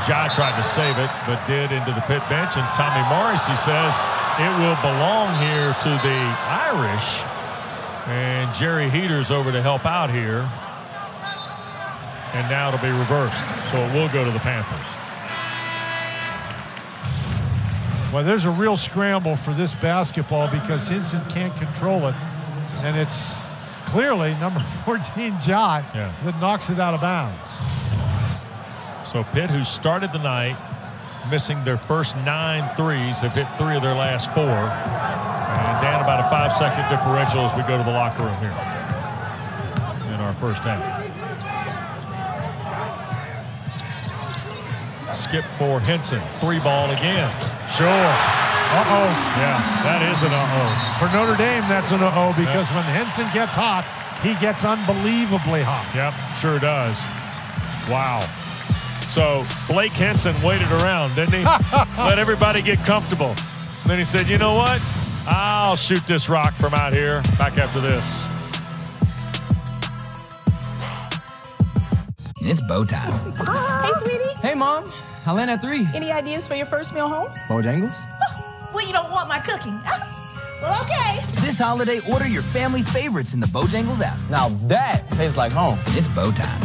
Jai tried to save it, but did into the Pitt bench. And Tommy Morrissey says it will belong here to the Irish. And Jerry Heater's over to help out here. And now it'll be reversed. So it will go to the Panthers.
Well, there's a real scramble for this basketball because Hinson can't control it. And it's clearly number 14, Jai, that knocks it out of bounds.
So Pitt, who started the night missing their first 9 threes, have hit 3 of their last 4. And Dan, about a 5-second differential as we go to the locker room here in our first half. Skip for Hinson. 3 ball again. Sure.
Uh-oh.
Yeah, that is an uh-oh.
For Notre Dame, that's an uh-oh because when Hinson gets hot, he gets unbelievably hot.
Yep, sure does. Wow. So Blake Hinson waited around, didn't he? Let everybody get comfortable. And then he said, you know what? I'll shoot this rock from out here. Back after this.
It's bow time.
Hey, sweetie.
Hey, Mom. I land at 3.
Any ideas for your first meal home?
Bojangles?
Well, you don't want my cooking. Well, okay.
This holiday, order your family's favorites in the Bojangles app. Now that tastes like home. It's bow time.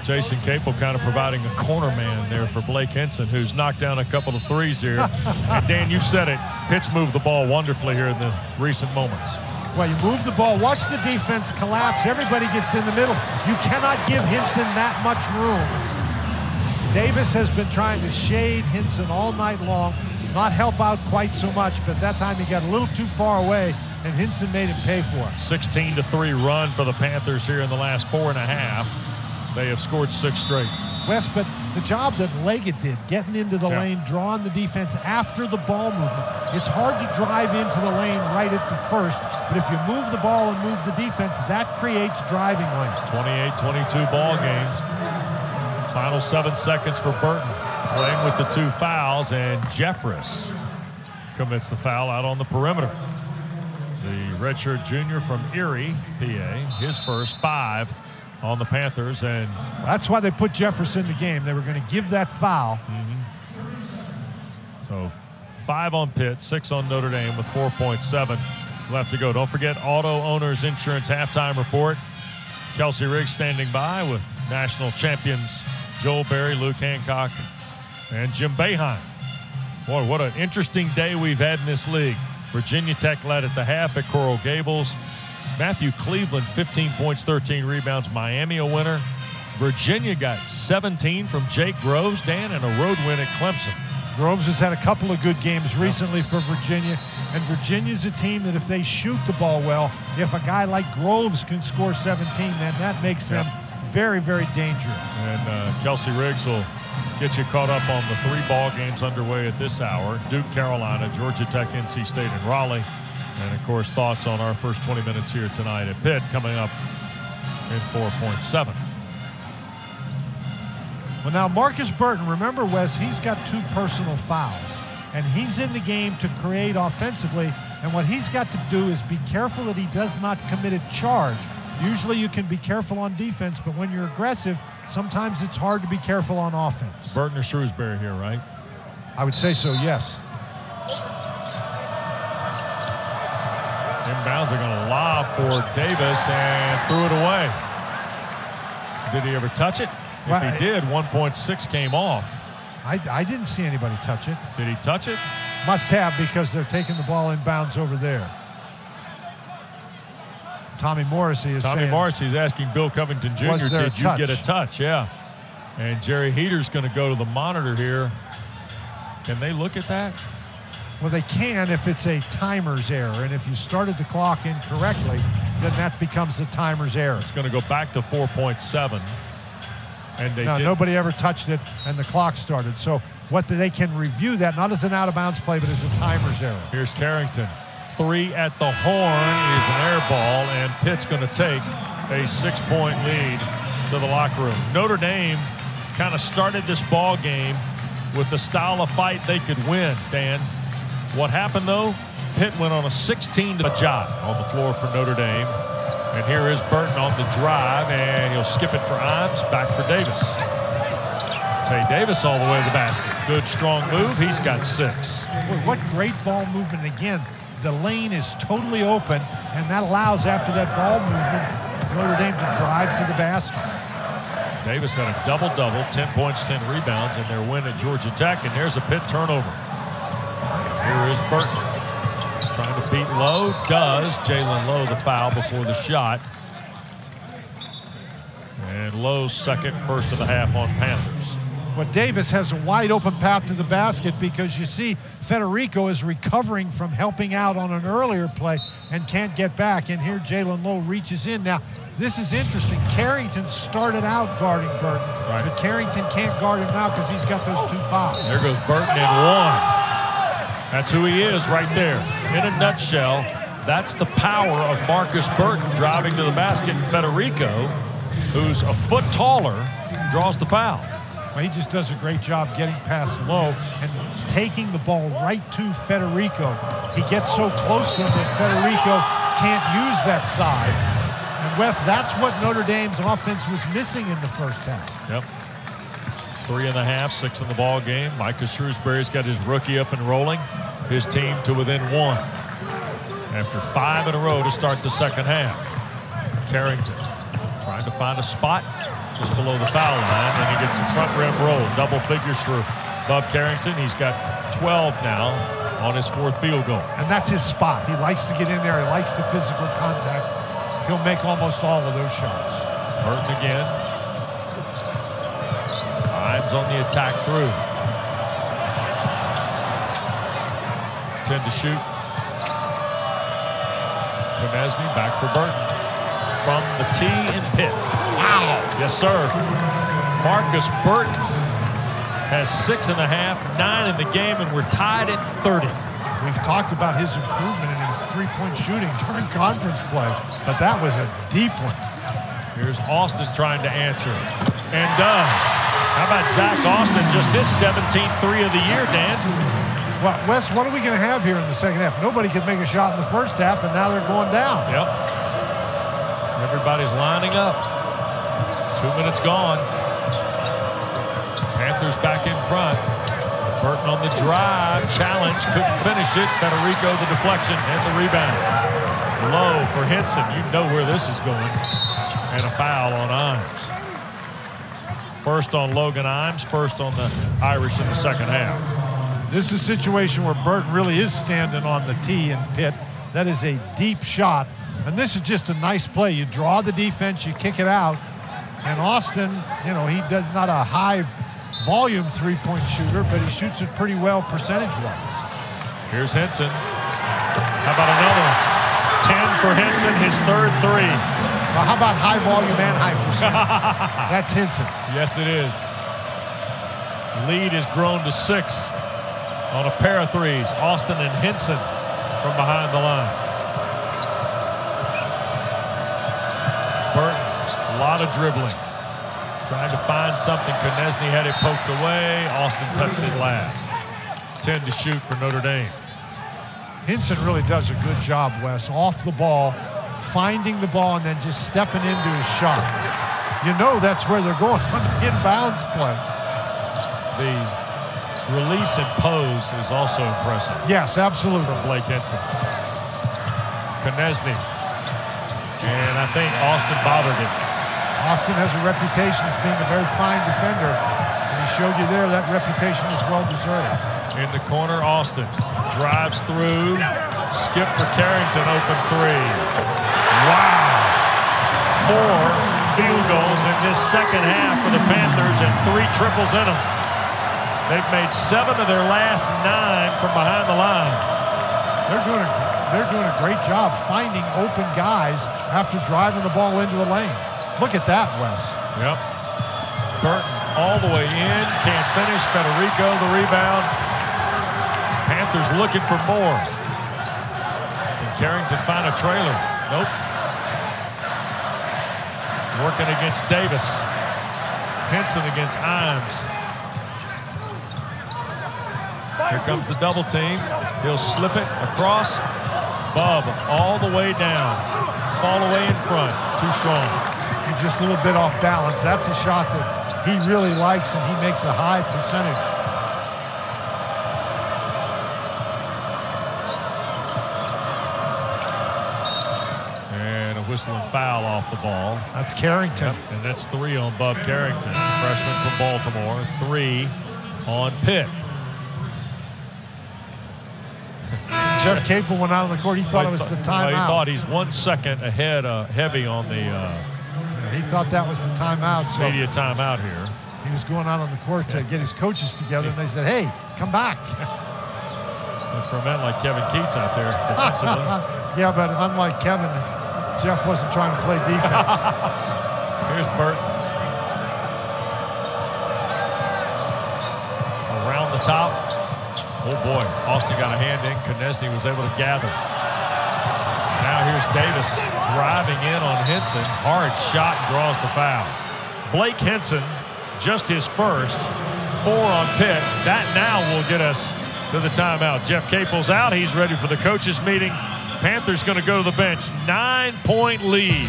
Jason Capel kind of providing a corner man there for Blake Hinson, who's knocked down a couple of threes here. And Dan, you said it. Pitt's moved the ball wonderfully here in the recent moments.
Well, you move the ball. Watch the defense collapse. Everybody gets in the middle. You cannot give Hinson that much room. Davis has been trying to shade Hinson all night long, not help out quite so much, but that time he got a little too far away, and Hinson made him pay for it.
16-3 run for the Panthers here in the last 4.5. They have scored 6 straight.
Wes, but the job that Leggett did, getting into the lane, drawing the defense after the ball movement. It's hard to drive into the lane right at the first, but if you move the ball and move the defense, that creates driving lanes.
28-22 ball game. Final 7 seconds for Burton, playing with the 2 fouls, and Jeffress commits the foul out on the perimeter. The redshirt junior from Erie, PA, his first 5 on the Panthers, and
that's why they put Jeffress in the game. They were going to give that foul.
So 5 on Pitt, 6 on Notre Dame with 4.7 left to go. Don't forget Auto Owners Insurance halftime report. Kelsey Riggs standing by with national champions Joel Berry, Luke Hancock, and Jim Boeheim. Boy, what an interesting day we've had in this league. Virginia Tech led at the half at Coral Gables. Matthew Cleveland, 15 points, 13 rebounds. Miami a winner. Virginia got 17 from Jake Groves, Dan, and a road win at Clemson.
Groves has had a couple of good games recently for Virginia, and Virginia's a team that if they shoot the ball well, if a guy like Groves can score 17, then that makes them very, very dangerous.
And Kelsey Riggs will get you caught up on the 3 ball games underway at this hour. Duke, Carolina, Georgia Tech, NC State, and Raleigh. And, of course, thoughts on our first 20 minutes here tonight at Pitt coming up in 4.7.
Well, now, Markus Burton, remember, Wes, he's got 2 personal fouls. And he's in the game to create offensively. And what he's got to do is be careful that he does not commit a charge. Usually you can be careful on defense, but when you're aggressive, sometimes it's hard to be careful on offense.
Burton or Shrewsbury here, right?
I would say so, yes.
Inbounds are going to lob for Davis and threw it away. Did he ever touch it?
Well,
if he did, 1.6 came off.
I didn't see anybody touch it.
Did he touch it?
Must have, because they're taking the ball inbounds over there. Tommy Morrissey is
asking Bill Covington Jr., did you get a touch? Yeah. And Jerry Heater's going to go to the monitor here. Can they look at that?
Well, they can if it's a timer's error. And if you started the clock incorrectly, then that becomes a timer's error.
It's going to go back to 4.7. And
nobody ever touched it, and the clock started. So they can review that, not as an out-of-bounds play, but as a timer's error.
Here's Carrington. 3 at the horn is an air ball, and Pitt's going to take a 6-point lead to the locker room. Notre Dame kind of started this ball game with the style of fight they could win, Dan. What happened, though? Pitt went on a 16-to job on the floor for Notre Dame. And here is Burton on the drive, and he'll skip it for Imes, back for Davis. Tay Davis all the way to the basket. Good, strong move. He's got 6.
Boy, what great ball movement. Again, the lane is totally open, and that allows, after that ball movement, Notre Dame to drive to the basket.
Davis had a double-double, 10 points, 10 rebounds in their win at Georgia Tech, and there's a Pitt turnover. Here is Burton. Trying to beat Lowe. Does. Jaland Lowe the foul before the shot. And Lowe's second, first of the half on Panthers.
Well, Davis has a wide open path to the basket because you see Federico is recovering from helping out on an earlier play and can't get back. And here Jaland Lowe reaches in. Now, this is interesting. Carrington started out guarding Burton, but Carrington can't guard him now because he's got those 2 fouls.
There goes Burton and 1. That's who he is right there. In a nutshell, that's the power of Markus Burton driving to the basket. And Federico, who's a foot taller, draws the foul.
Well, he just does a great job getting past Lowe and taking the ball right to Federico. He gets so close to him that Federico can't use that size. And Wes, that's what Notre Dame's offense was missing in the first half.
Yep. 3.5, 6 in the ball game. Micah Shrewsbury's got his rookie up and rolling. His team to within 1 after 5 in a row to start the second half. Carrington trying to find a spot. just below the foul line, and he gets the front rim roll. Double figures for Bob Carrington. He's got 12 now on his 4th field goal.
And that's his spot. He likes to get in there. He likes the physical contact. He'll make almost all of those shots.
Burton again. Himes on the attack through. 10 to shoot. Konechny back for Burton. From the tee in Pitt. Wow. Yes, sir. Markus Burton has 6.5, 9 in the game, and we're tied at 30.
We've talked about his improvement in his three-point shooting during conference play, but that was a deep one.
Here's Austin trying to answer, and does. How about Zach Austin, just his 17th three of the year, Dan?
Well, Wes, what are we going to have here in the second half? Nobody could make a shot in the first half, and now they're going down.
Yep. Everybody's lining up. 2 minutes gone. Panthers back in front. Burton on the drive. Challenge. Couldn't finish it. Federico the deflection and the rebound. Lowe for Hinson. You know where this is going. And a foul on Imes. First on Logan Imes. First on the Irish in the second half.
This is a situation where Burton really is standing on the tee in Pitt. That is a deep shot. And this is just a nice play. You draw the defense, you kick it out. And Austin, you know, he does not a high volume three-point shooter, but he shoots it pretty well percentage-wise.
Here's Hinson. How about another one? 10 for Hinson, his 3rd three.
Well, how about high volume and high percentage? That's Hinson.
Yes, it is. Lead has grown to 6 on a pair of threes. Austin and Hinson from behind the line. Burton, a lot of dribbling. Trying to find something. Konechny had it poked away. Austin touched it last. 10 to shoot for Notre Dame.
Hinson really does a good job, Wes, off the ball, finding the ball and then just stepping into his shot. You know that's where they're going on the inbounds play.
The release and pose is also impressive.
Yes, absolutely.
From Blake Hinson. Konechny. And I think Austin bothered him.
Austin has a reputation as being a very fine defender. And he showed you there that reputation is well deserved.
In the corner, Austin drives through. Skip for Carrington, open three. Wow. 4 field goals in this second half for the Panthers and 3 triples in them. They've made 7 of their last 9 from behind the line.
They're doing a great job finding open guys after driving the ball into the lane. Look at that, Wes.
Yep. Burton all the way in. Can't finish. Federico the rebound. Panthers looking for more. Can Carrington find a trailer? Nope. Working against Davis. Hinson against Imes. Here comes the double team. He'll slip it across. Bub all the way down. Fall away in front. Too strong.
He's just a little bit off balance. That's a shot that he really likes, and he makes a high percentage.
And a whistling foul off the ball.
That's Carrington.
Yep, and that's 3 on Bub Carrington. Freshman from Baltimore. 3 on Pitt.
Jeff Capel went out on the court. He thought it was the timeout.
He thought he's 1 second ahead, heavy on the.
He thought that was the timeout. So
media timeout here.
He was going out on the court to get his coaches together, and they said, "Hey, come back."
And for a man like Kevin Keats out there defensively.
Yeah, but unlike Kevin, Jeff wasn't trying to play defense.
Here's Burton. Around the top. Oh boy, Austin got a hand in. Konechny was able to gather. Now here's Davis driving in on Hinson. Hard shot and draws the foul. Blake Hinson, just his first. 4 on Pitt. That now will get us to the timeout. Jeff Capel's out. He's ready for the coaches meeting. Panthers going to go to the bench. 9-point lead.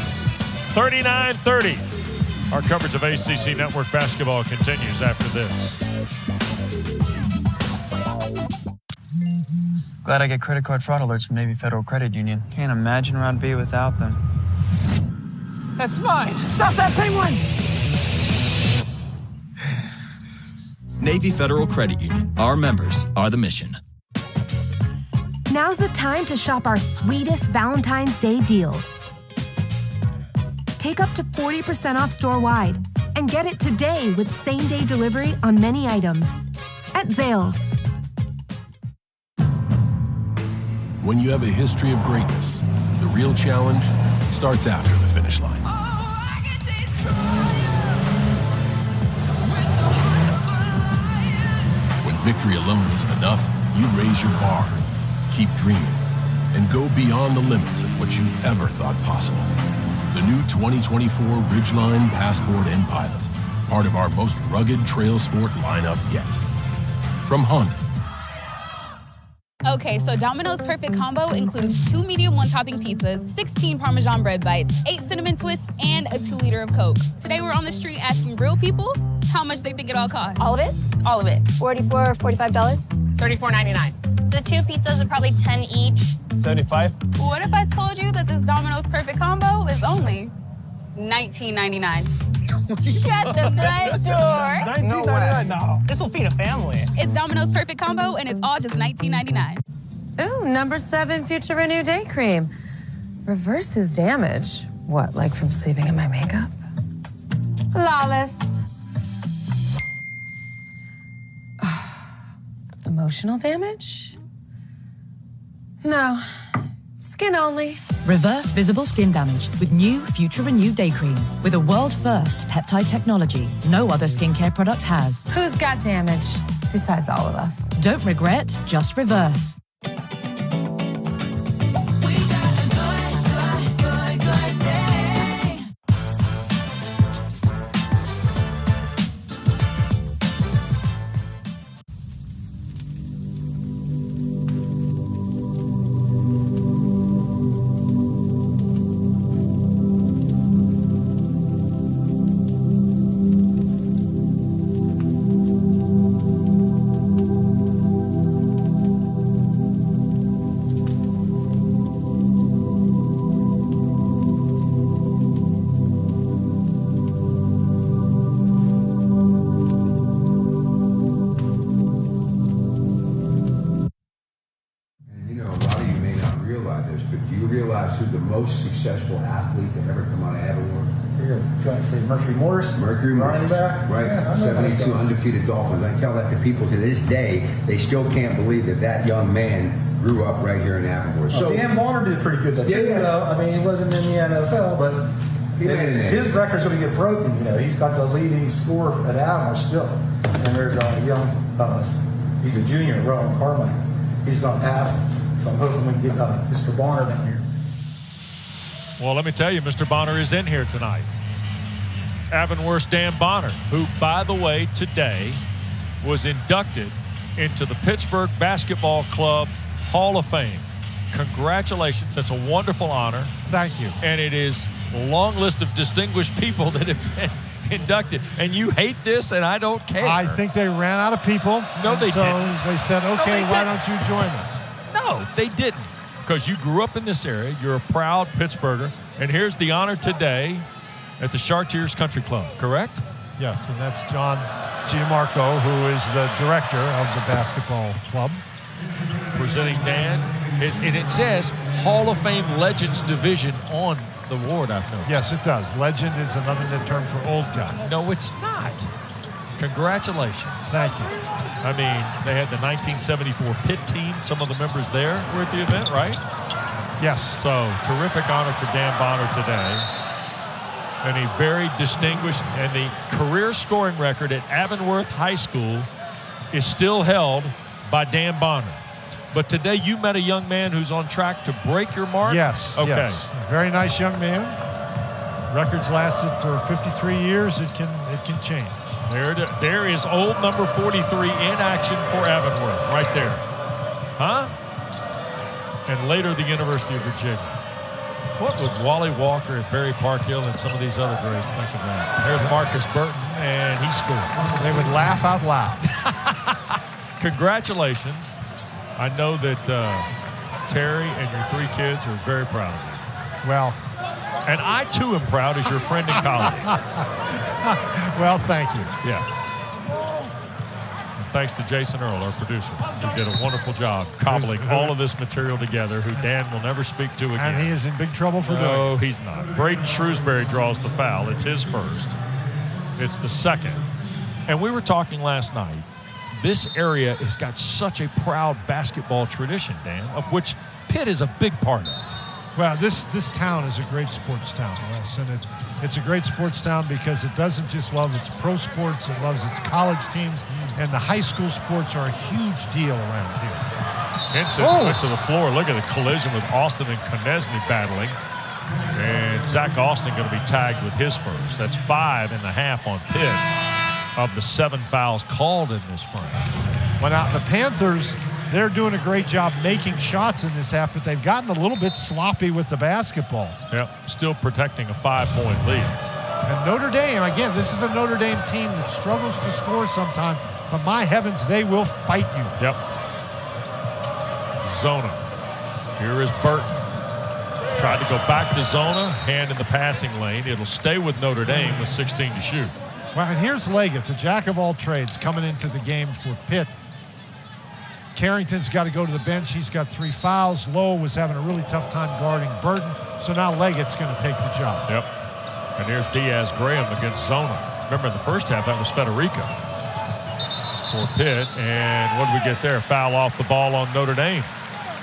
39-30. Our coverage of ACC Network basketball continues after this.
Glad I get credit card fraud alerts from Navy Federal Credit Union. Can't imagine where I'd be without them.
That's mine. Stop that penguin!
Navy Federal Credit Union. Our members are the mission.
Now's the time to shop our sweetest Valentine's Day deals. Take up to 40% off store-wide and get it today with same-day delivery on many items at Zales.
When you have a history of greatness, the real challenge starts after the finish line. When victory alone isn't enough, you raise your bar, keep dreaming, and go beyond the limits of what you ever thought possible. The new 2024 Ridgeline Passport and Pilot, part of our most rugged trail sport lineup yet. From Honda.
Okay, so Domino's Perfect Combo includes 2 medium one-topping pizzas, 16 Parmesan bread bites, 8 cinnamon twists, and a 2 liter of Coke. Today we're on the street asking real people how much they think it all costs.
All of it?
All of it.
$44, $45?
$34.99.
The 2 pizzas are probably 10 each.
75. What if I told you that this Domino's Perfect Combo is only $19.99?
Shut the front door.
$19.99.
No.
This will feed a family. It's Domino's Perfect Combo, and it's all just $19.99.
Ooh, number 7 Future Renew Day Cream. Reverses damage. What, like from sleeping in my makeup? Flawless. Emotional damage? No. Skin only.
Reverse visible skin damage with new Future Renew Day Cream. With a world-first peptide technology no other skincare product has.
Who's got damage besides all of us?
Don't regret, just reverse.
Who's the most successful athlete to ever come out of Avonworth?
You're going to say Mercury Morris?
Mercury Morris.
Running back?
Right.
Yeah,
72 undefeated Dolphins. I tell that to people to this day, they still can't believe that that young man grew up right here in Avonworth.
So Dan Bonner did pretty good that too. I mean, he wasn't in the NFL, but his record's going to get broken. He's got the leading score at Avonworth still. And there's a young, he's a junior, Rowan Carmichael. He's going to pass him. So I'm hoping we can get Mr. Bonner down here.
Well, let me tell you, Mr. Bonner is in here tonight. Avonworth's Dan Bonner, who, by the way, today was inducted into the Pittsburgh Basketball Club Hall of Fame. Congratulations. That's a wonderful honor.
Thank you.
And it is a long list of distinguished people that have been inducted. And you hate this, and I don't care.
I think they ran out of people.
No, they didn't.
So they said, okay, why don't you join us?
No, they didn't. Because you grew up in this area, you're a proud Pittsburgher, and here's the honor today at the Chartiers Country Club, correct?
Yes, and that's John Gianmarco, who is the director of the basketball club.
Presenting Dan, and it says Hall of Fame Legends Division on the award, I've noticed.
Yes, it does. Legend is another term for old guy.
No, it's not. Congratulations.
Thank you.
I mean, they had the 1974 Pitt team. Some of the members there were at the event, right?
Yes.
So, terrific honor for Dan Bonner today. And a very distinguished, and the career scoring record at Avonworth High School is still held by Dan Bonner. But today you met a young man who's on track to break your mark?
Yes.
Okay.
Yes. Very nice young man. Records lasted for 53 years. It can change.
There is old number 43 in action for Avonworth, right there. Huh? And later the University of Virginia. What would Wally Walker at Barry Parkhill and some of these other greats think of that? There's Markus Burton, and he scored.
They would laugh out loud.
Congratulations. I know that Terry and your 3 kids are very proud of you.
Well.
And I, too, am proud as your friend and colleague.
Well, thank you.
Yeah. And thanks to Jason Earl, our producer, who did a wonderful job cobbling all of this material together, who Dan will never speak to again.
And he is in big trouble for doing it.
No, he's not. Braden Shrewsbury draws the foul. It's his first. It's the second. And we were talking last night. This area has got such a proud basketball tradition, Dan, of which Pitt is a big part of.
Well, this town is a great sports town, Wes, and it's a great sports town because it doesn't just love its pro sports, it loves its college teams, and the high school sports are a huge deal around here.
Hinson went to the floor. Look at the collision with Austin and Konechny battling. And Zach Austin going to be tagged with his first. That's 5.5 on Pitt of the 7 fouls called in this frame.
Well, now the Panthers, they're doing a great job making shots in this half, but they've gotten a little bit sloppy with the basketball.
Yep, still protecting a 5-point lead.
And Notre Dame, again, this is a Notre Dame team that struggles to score sometimes, but my heavens, they will fight you.
Yep. Zona. Here is Burton. Tried to go back to Zona, hand in the passing lane. It'll stay with Notre Dame with 16 to shoot.
Well, and here's Leggett, the jack of all trades, coming into the game for Pitt. Carrington's got to go to the bench. He's got 3 fouls. Lowe was having a really tough time guarding Burton, so now Leggett's going to take the job.
Yep. And here's Diaz-Graham against Zona. Remember, in the first half, that was Federico for Pitt. And what did we get there? Foul off the ball on Notre Dame.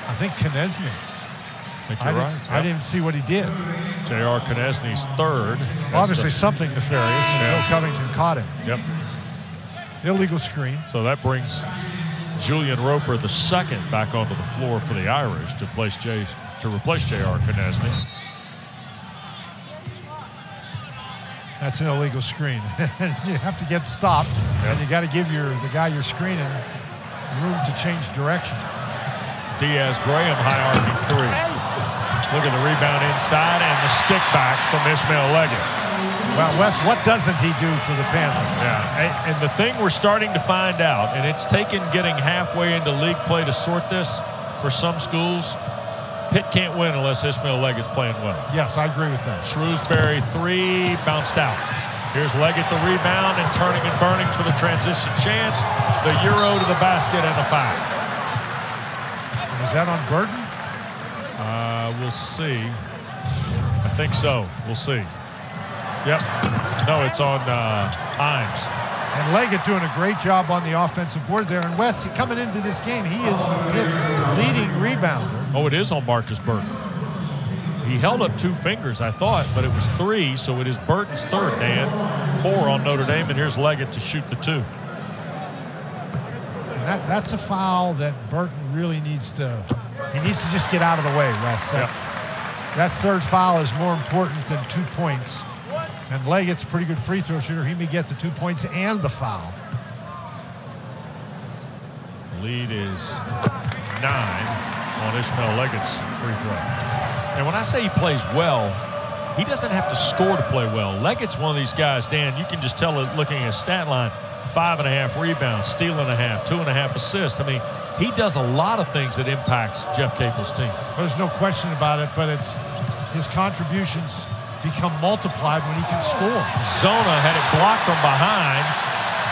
I think Konechny.
I think you're right.
I didn't see what he did.
J.R. Konechny's third.
Obviously something nefarious, and Bill Covington caught him.
Yep.
Illegal screen.
So that brings Julian Roper the second back onto the floor for the Irish to replace J.R. Konechny.
That's an illegal screen. You have to get stopped, and you got to give the guy you're screening room to change direction.
Diaz-Graham high-arcing 3. Look at the rebound inside and the stick back from Ishmael Leggett.
Well, Wes, what doesn't he do for the Panthers?
Yeah, and the thing we're starting to find out, and it's taken getting halfway into league play to sort this for some schools, Pitt can't win unless Ishmael Leggett's playing well.
Yes, I agree with that.
Shrewsbury 3, bounced out. Here's Leggett the rebound and turning and burning for the transition chance. The Euro to the basket and a foul.
Is that on Burton?
We'll see. I think so. We'll see. Yep. No, it's on Himes.
And Leggett doing a great job on the offensive board there. And Wes, coming into this game, he is the leading rebounder.
Oh, it is on Markus Burton. He held up 2 fingers, I thought, but it was 3, so it is Burton's third, Dan. 4 on Notre Dame, and here's Leggett to shoot the 2.
And that's a foul that Burton really needs to just get out of the way, Wes. That third foul is more important than 2 points. And Leggett's a pretty good free throw shooter. He may get the 2 points and the foul.
The lead is 9 on Ishmael Leggett's free throw. And when I say he plays well, he doesn't have to score to play well. Leggett's one of these guys, Dan, you can just tell it looking at his stat line, 5.5 rebounds, steal and a half, 2.5 assists. I mean, he does a lot of things that impacts Jeff Capel's team.
There's no question about it, but it's his contributions become multiplied when he can score.
Zona had it blocked from behind.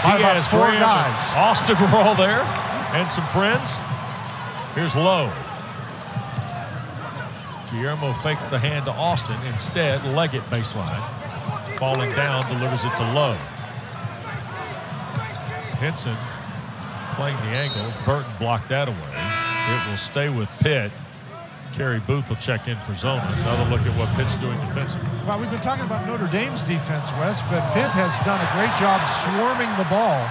About 4 guys.
Austin were all there, and some friends. Here's Lowe. Guillermo fakes the hand to Austin. Instead, Leggett baseline. Falling down, delivers it to Lowe. Hinson playing the angle. Burton blocked that away. It will stay with Pitt. Kerry Booth will check in for Zona. Another look at what Pitt's doing defensively.
Well, we've been talking about Notre Dame's defense, Wes, but Pitt has done a great job swarming the ball.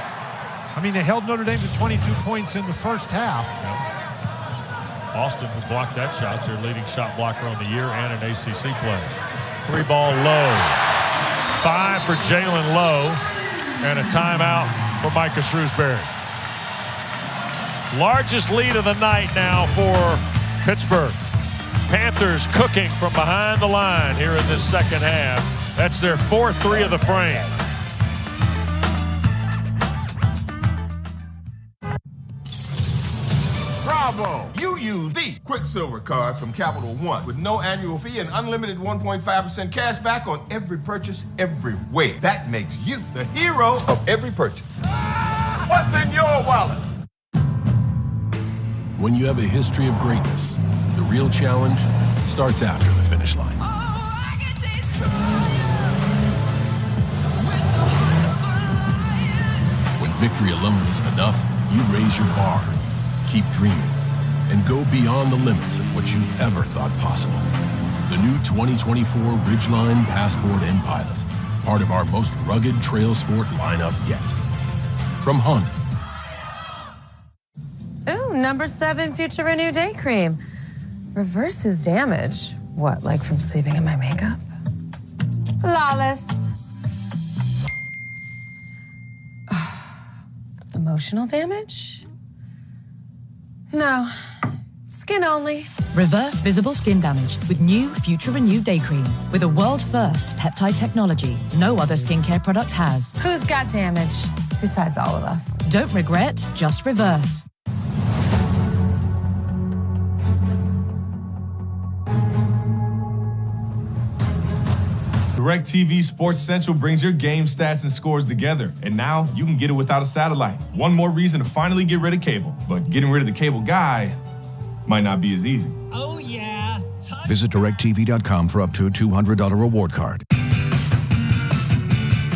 I mean, they held Notre Dame to 22 points in the first half.
Yeah. Austin, who blocked that shot, is their leading shot blocker on the year and an ACC player. 3-ball Lowe. 5 for Jaland Lowe, and a timeout for Micah Shrewsbury. Largest lead of the night now for Pittsburgh. Panthers cooking from behind the line here in this second half. That's their 4th 3 of the frame.
Bravo! You use the Quicksilver card from Capital One with no annual fee and unlimited 1.5% cash back on every purchase, every way. That makes you the hero of every purchase.
What's in your
your wallet.
When you have a history of greatness, the real challenge starts after the finish line. When victory alone isn't enough, you raise your bar, keep dreaming, and go beyond the limits of what you ever thought possible. The new 2024 Ridgeline Passport and Pilot, part of our most rugged trail sport lineup yet. From Honda.
Ooh, number 7 Future Renew Day Cream. Reverses damage. What, like from sleeping in my makeup? Flawless. Emotional damage? No. Skin only.
Reverse visible skin damage with new Future Renew Day Cream. With a world-first peptide technology no other skincare product has.
Who's got damage? Besides all of us.
Don't regret, just reverse.
DirecTV Sports Central brings your game stats and scores together, and now you can get it without a satellite. One more reason to finally get rid of cable, but getting rid of the cable guy might not be as easy.
Oh, yeah.
Visit DirecTV.com for up to a $200 reward card.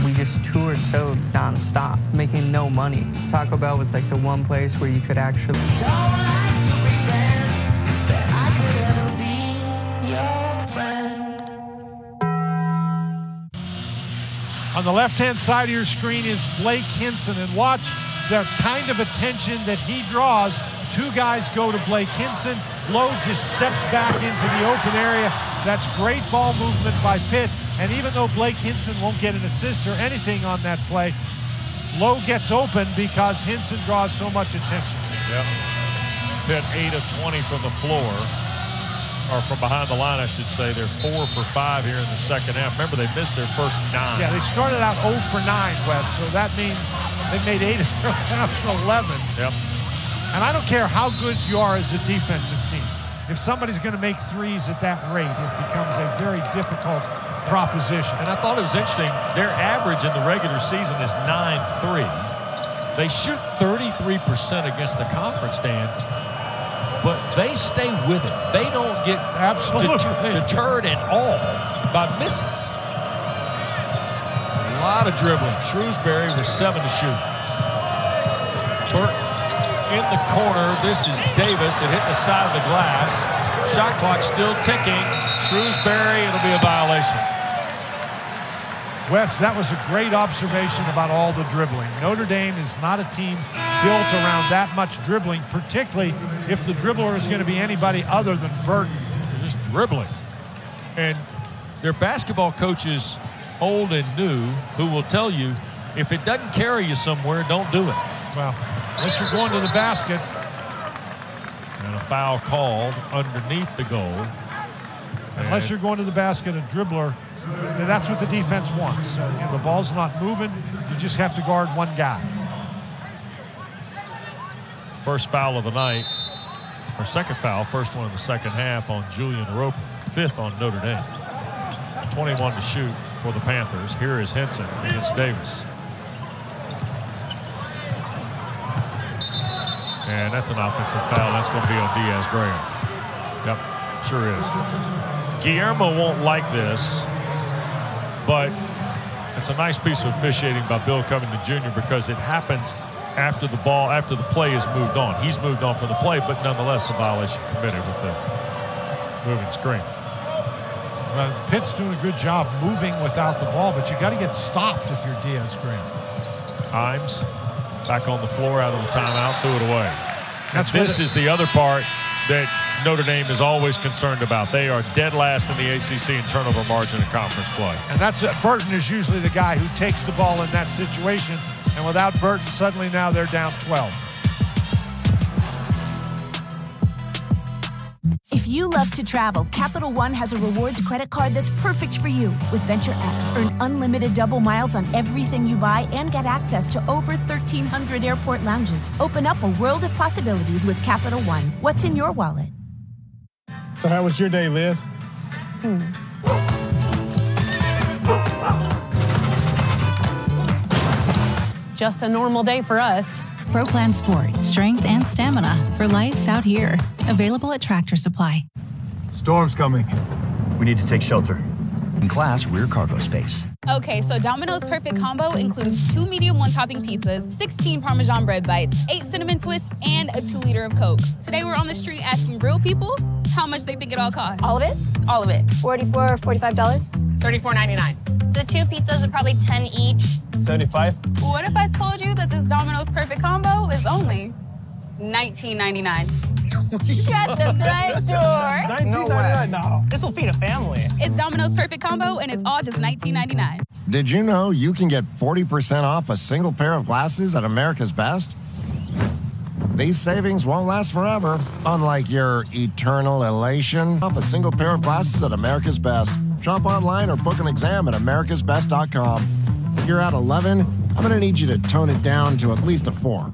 We just toured so nonstop, making no money. Taco Bell was like the one place where you could actually...
On the left-hand side of your screen is Blake Hinson, and watch the kind of attention that he draws. 2 guys go to Blake Hinson. Lowe just steps back into the open area. That's great ball movement by Pitt, and even though Blake Hinson won't get an assist or anything on that play, Lowe gets open because Hinson draws so much attention.
Yep. Pitt 8 of 20 from the floor. Or from behind the line, I should say. They're 4 for 5 here in the second half. Remember, they missed their first 9.
Yeah, they started out 0 for 9, Wes, so that means they made 8 of their last 11.
Yep.
And I don't care how good you are as a defensive team. If somebody's going to make threes at that rate, it becomes a very difficult proposition.
And I thought it was interesting. Their average in the regular season is 9-3. They shoot 33% against the conference, Dan. But they stay with it. They don't get deterred at all by misses. A lot of dribbling. Shrewsbury with 7 to shoot. Burton in the corner. This is Davis. It hit the side of the glass. Shot clock still ticking. Shrewsbury, it'll be a violation.
Wes, that was a great observation about all the dribbling. Notre Dame is not a team built around that much dribbling, particularly if the dribbler is going to be anybody other than Burton.
They're just dribbling. And their basketball coaches, old and new, who will tell you, if it doesn't carry you somewhere, don't do it.
Well, unless you're going to the basket.
And a foul called underneath the goal.
Unless you're going to the basket, a dribbler, that's what the defense wants. So, you know, the ball's not moving. You just have to guard one guy.
First foul of the night, or second foul, first one in the second half on Julian Roper, 5th on Notre Dame. 21 to shoot for the Panthers. Here is Hinson against Davis. And that's an offensive foul. That's going to be on Diaz-Graham. Yep, sure is. Guillermo won't like this, but it's a nice piece of officiating by Bill Covington Jr. because it happens after the play is moved on. He's moved on from the play, but nonetheless a violation committed with the moving screen.
Well, Pitt's doing a good job moving without the ball, but you got to get stopped if you're Diaz-Graham.
Himes back on the floor out of the timeout, threw it away. This is the other part that Notre Dame is always concerned about. They are dead last in the ACC in turnover margin in conference play.
And that's Burton is usually the guy who takes the ball in that situation. And without Burton, suddenly now they're down 12.
If you love to travel, Capital One has a rewards credit card that's perfect for you. With Venture X, earn unlimited double miles on everything you buy and get access to over 1,300 airport lounges. Open up a world of possibilities with Capital One. What's in your wallet?
So how was your day, Liz?
just a normal day for us.
Pro Plan Sport, strength and stamina for life out here. Available at Tractor Supply.
Storm's coming. We need to take shelter.
In class rear cargo space.
Okay, so Domino's Perfect Combo includes 2 medium one-topping pizzas, 16 Parmesan bread bites, 8 cinnamon twists, and a 2-liter of Coke. Today we're on the street asking real people how much they think it all costs.
All of it?
All of it.
$44, $45?
$34.99.
The 2 pizzas are probably 10 each.
75.
What if I told you that this Domino's Perfect Combo is only $19.99?
Shut the front door.
No way. No. This will feed a family.
It's Domino's Perfect Combo, and it's all just $19.99.
Did you know you can get 40% off a single pair of glasses at America's Best? These savings won't last forever, unlike your eternal elation of a single pair of glasses at America's Best. Shop online or book an exam at americasbest.com. If you're at 11, I'm going to need you to tone it down to at least a 4.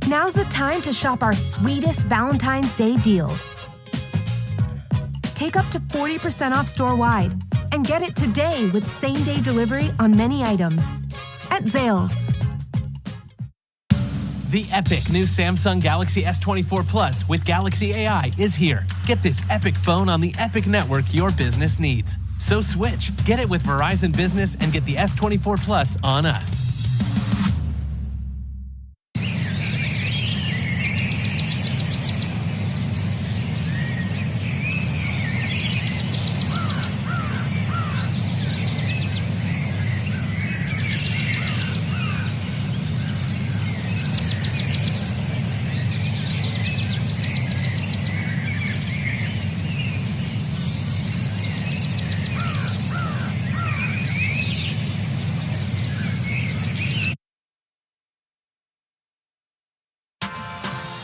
Now's the time to shop our sweetest Valentine's Day deals. Take up to 40% off store-wide and get it today with same-day delivery on many items at Zales.
The epic new Samsung Galaxy S24 Plus with Galaxy AI is here. Get this epic phone on the epic network your business needs. So switch. Get it with Verizon Business and get the S24 Plus on us.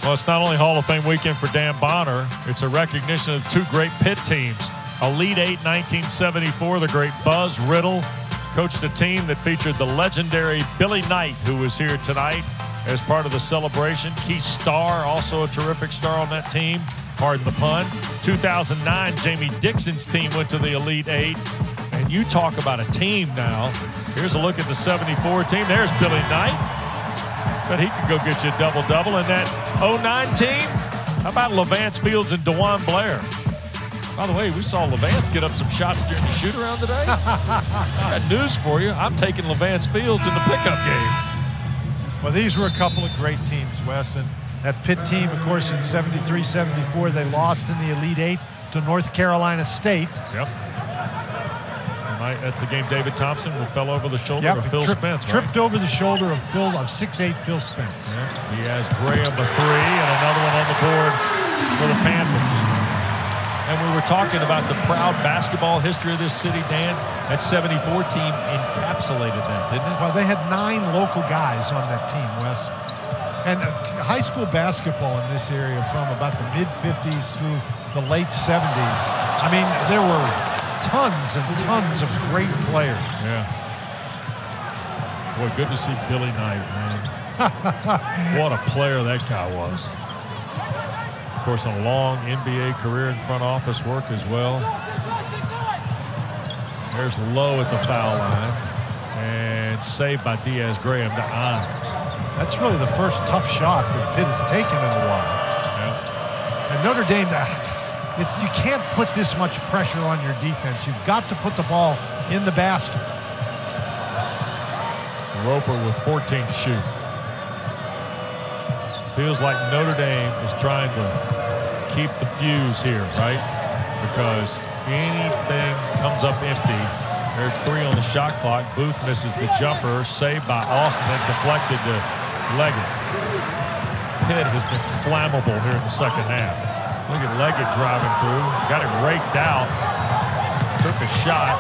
Well, it's not only Hall of Fame weekend for Dan Bonner, it's a recognition of 2 great Pitt teams. Elite 8 1974, the great Buzz Riddle coached a team that featured the legendary Billy Knight, who was here tonight as part of the celebration. Keith Starr, also a terrific star on that team, pardon the pun. 2009, Jamie Dixon's team went to the Elite 8. And you talk about a team now. Here's a look at the 74 team. There's Billy Knight. But he could go get you a double-double. And that 09 team, how about Levance Fields and DeJuan Blair? By the way, we saw Levance get up some shots during the shoot-around today. I got news for you. I'm taking Levance Fields in the pickup game.
Well, these were a couple of great teams, Wes. And that Pitt team, of course, in 73-74, they lost in the Elite 8 to North Carolina State.
Yep. That's the game David Thompson fell over the shoulder of Phil Spence.
Tripped over the shoulder of 6'8" Phil Spence.
Yeah. He has Graham the 3 and another one on the board for the Panthers. And we were talking about the proud basketball history of this city, Dan. That 74 team encapsulated that, didn't it?
Well, they had 9 local guys on that team, Wes. And high school basketball in this area from about the mid-50s through the late 70s. I mean, there were tons and tons of great players.
Yeah. Boy, good to see Billy Knight, man. What a player that guy was. Of course, a long NBA career in front office work as well. There's Lowe at the foul line. And saved by Diaz Graham to Imes.
That's really the first tough shot that Pitt has taken in a while.
Yeah.
And Notre Dame, you can't put this much pressure on your defense. You've got to put the ball in the basket.
Roper with 14 to shoot. Feels like Notre Dame is trying to keep the fuse here, right? Because anything comes up empty. There's 3 on the shot clock. Booth misses the jumper, saved by Austin and deflected to Leggett. Pitt has been flammable here in the second half. Look at Leggett driving through. Got him raked out. Took a shot.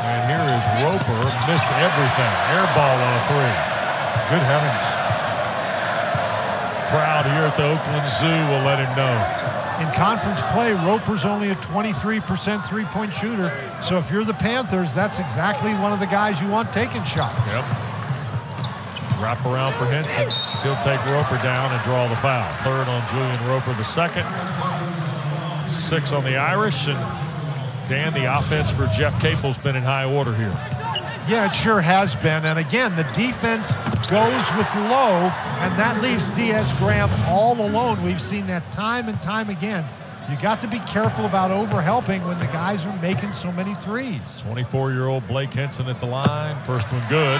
And here is Roper. Missed everything. Air ball on a 3. Good heavens. Crowd here at the Oakland Zoo will let him know.
In conference play, Roper's only a 23% three-point shooter. So if you're the Panthers, that's exactly one of the guys you want taking shots.
Yep. Wrap around for Hinson. He'll take Roper down and draw the foul. 3rd on Julian Roper, the 2nd. 6 on the Irish. And Dan, the offense for Jeff Capel's been in high order here.
Yeah, it sure has been. And again, the defense goes with Lowe, and that leaves Diaz-Graham all alone. We've seen that time and time again. You got to be careful about over-helping when the guys are making so many threes.
24-year-old Blake Hinson at the line. First one good.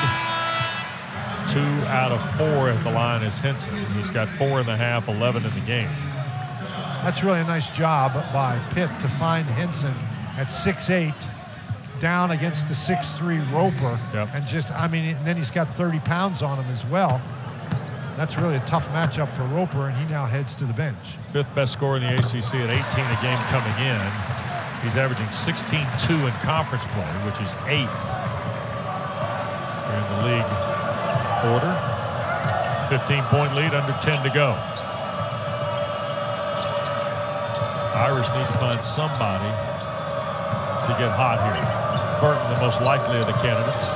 2 out of 4 at the line is Hinson. He's got 4 in the half, 11 in the game.
That's really a nice job by Pitt to find Hinson at 6'8", down against the 6'3" Roper.
Yep.
And just, I mean, and then he's got 30 pounds on him as well. That's really a tough matchup for Roper, and he now heads to the bench. 5th best scorer in the ACC at 18 a game coming in. He's averaging 16-2 in conference play, which is 8th in the league order. 15-point lead, under 10 to go. Irish need to find somebody to get hot here. Burton, the most likely of the candidates.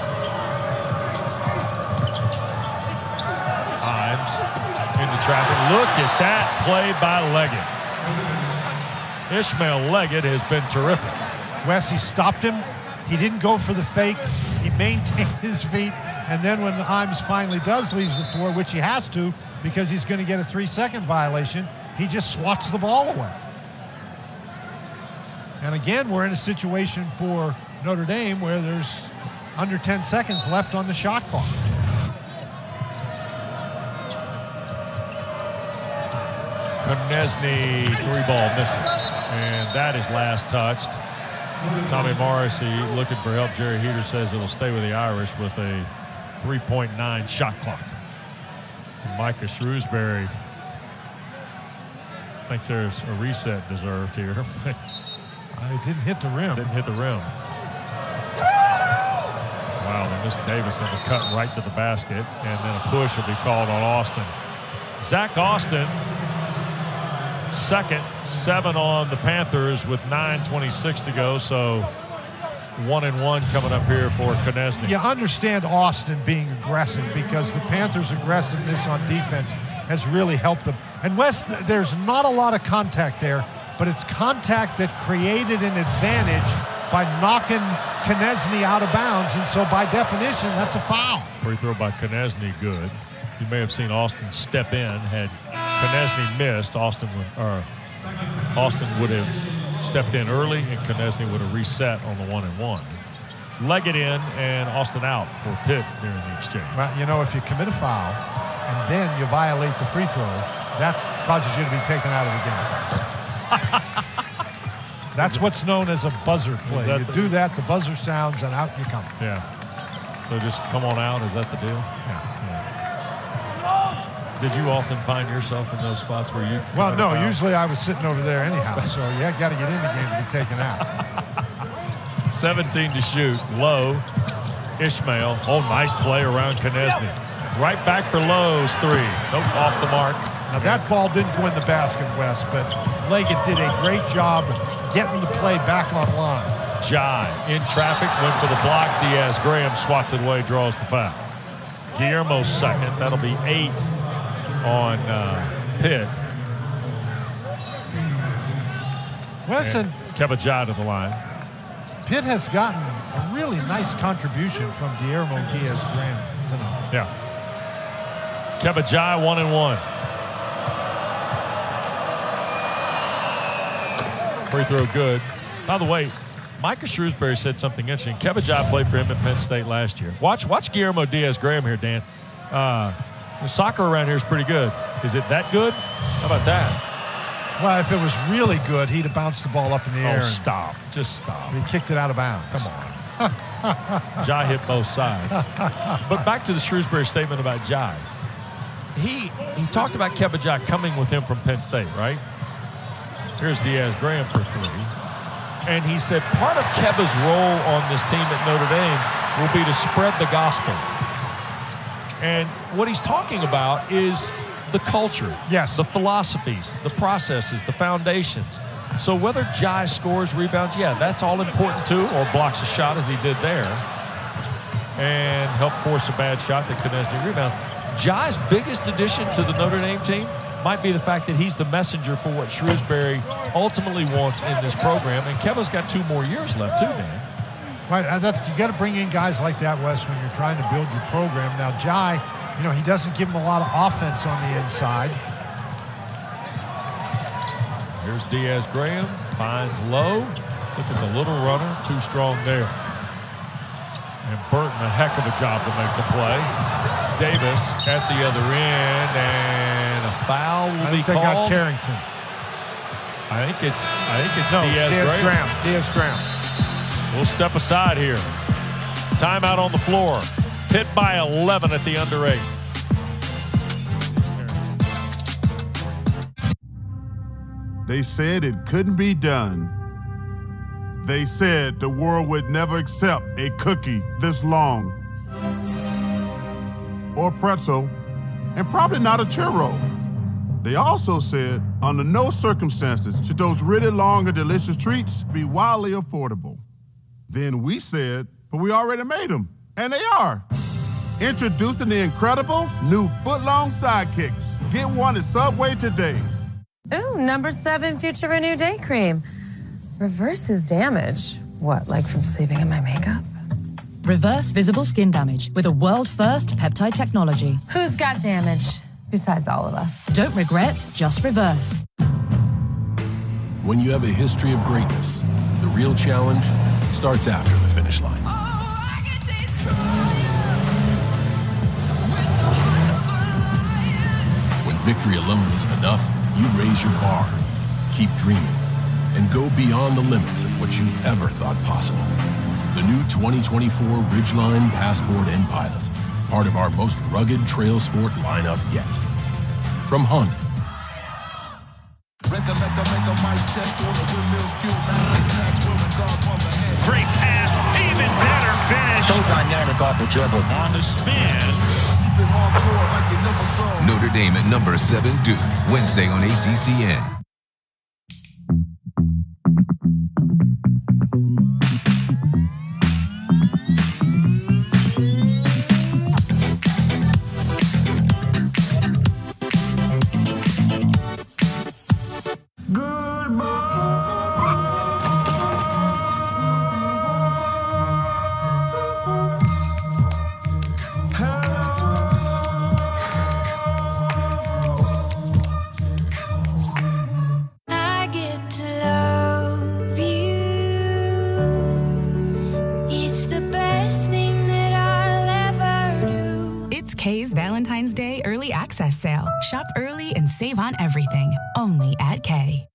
Into traffic. Look at that play by Leggett. Ishmael Leggett has been terrific. Wes, he stopped him. He didn't go for the fake. He maintained his feet. And then when Himes finally does leave the floor, which he has to because he's going to get a 3-second violation, he just swats the ball away. And again, we're in a situation for Notre Dame where there's under 10 seconds left on the shot clock.
Konechny, 3-ball misses. And that is last touched. Tommy Morrissey looking for help. Jerry Heater says it'll stay with the Irish with a 3.9 shot clock. And Micah Shrewsbury thinks there's a reset deserved here.
It didn't hit the rim.
Didn't hit the rim. Wow, they missed Davis on the cut right to the basket. And then a push will be called on Austin. Zach Austin, second, 7 on the Panthers with 9:26 to go. So 1-1 coming up here for Konechny.
You understand Austin being aggressive because the Panthers' aggressiveness on defense has really helped them. And West, there's not a lot of contact there, but it's contact that created an advantage by knocking Konechny out of bounds. And so by definition, that's a foul.
Free throw by Konechny, good. You may have seen Austin step in. Had Konechny missed, Austin would have stepped in early, and Konechny would have reset on the 1-and-1. Leggett in and Austin out for Pitt during the exchange.
Well, you know, if you commit a foul and then you violate the free throw, that causes you to be taken out of the game. That's what's known as a buzzer play. You do that, the buzzer sounds, and out you come.
Yeah. So just come on out, is that the deal?
Yeah.
Did you often find yourself in those spots where you...
Well, no, usually I was sitting over there anyhow, so you got to get in the game to be taken out.
17 to shoot. Lowe, Ishmael. Oh, nice play around Konechny. Right back for Lowe's 3. Nope, off the mark.
Now that ball didn't go in the basket, Wes, but Leggett did a great job getting the play back online.
Jai in traffic, went for the block. Diaz-Graham swats it away, draws the foul. Guillermo's second. That'll be 8 on Pitt.
Wesson.
Keba Jai to the line.
Pitt has gotten a really nice contribution from Guillermo Diaz-Graham tonight.
Yeah. Keba Jai 1-and-1. Free throw good. By the way, Micah Shrewsbury said something interesting. Keba Jai played for him at Penn State last year. Watch Guillermo Diaz-Graham here, Dan. Soccer around here is pretty good. Is it that good? How about that?
Well, if it was really good, he'd have bounced the ball up in the air.
Oh, stop. Just stop.
He kicked it out of bounds.
Come on. Jai hit both sides. But back to the Shrewsbury statement about Jai. He talked about Keba Jai coming with him from Penn State, right? Here's Diaz-Graham for 3. And he said part of Keba's role on this team at Notre Dame will be to spread the gospel. And what he's talking about is the culture,
yes,
the philosophies, the processes, the foundations. So whether Jai scores, rebounds, yeah, that's all important too, or blocks a shot as he did there, and help force a bad shot that Konechny rebounds. Jai's biggest addition to the Notre Dame team might be the fact that he's the messenger for what Shrewsbury ultimately wants in this program. And Keba's got 2 more years left too, Dan.
Right, you got to bring in guys like that, Wes, when you're trying to build your program. Now, Jai, he doesn't give him a lot of offense on the inside.
Here's Diaz-Graham, finds Lowe. Look at the little runner, too strong there. And Burton, a heck of a job to make the play. Davis at the other end, and a foul will be called.
I think they got Carrington.
I think it's Diaz-Graham.
Diaz-Graham.
We'll step aside here. Timeout on the floor. Pitt by 11 at the under 8.
They said it couldn't be done. They said the world would never accept a cookie this long, or pretzel, and probably not a churro. They also said under no circumstances should those really long and delicious treats be wildly affordable. Then we said, but we already made them, and they are. Introducing the incredible new foot-long sidekicks. Get one at Subway today.
Ooh, number 7 Future Renew Day Cream. Reverses damage. What, like from sleeping in my makeup?
Reverse visible skin damage with a world-first peptide technology.
Who's got damage besides all of us?
Don't regret, just reverse.
When you have a history of greatness, the real challenge starts after the finish line. When victory alone isn't enough, you raise your bar, keep dreaming, and go beyond the limits of what you ever thought possible. The new 2024 Ridgeline Passport and Pilot, part of our most rugged trail sport lineup yet. From Honda.
Great pass, even better finish.
So dynamic off the dribble.
On the spin.
Notre Dame at number 7 Duke, Wednesday on ACCN.
Shop early and save on everything. Only at Kay.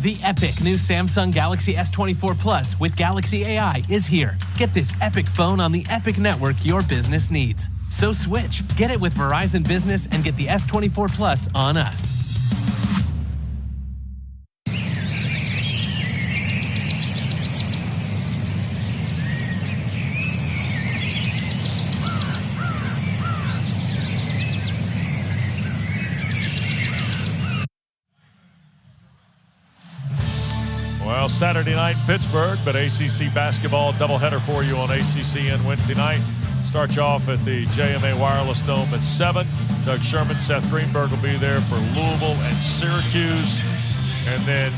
The epic new Samsung Galaxy S24 Plus with Galaxy AI is here. Get this epic phone on the epic network your business needs. So switch. Get it with Verizon Business and get the S24 Plus on us.
Well, Saturday night in Pittsburgh, but ACC basketball doubleheader for you on ACCN Wednesday night. Start you off at the JMA Wireless Dome at 7. Doug Sherman, Seth Greenberg will be there for Louisville and Syracuse. And then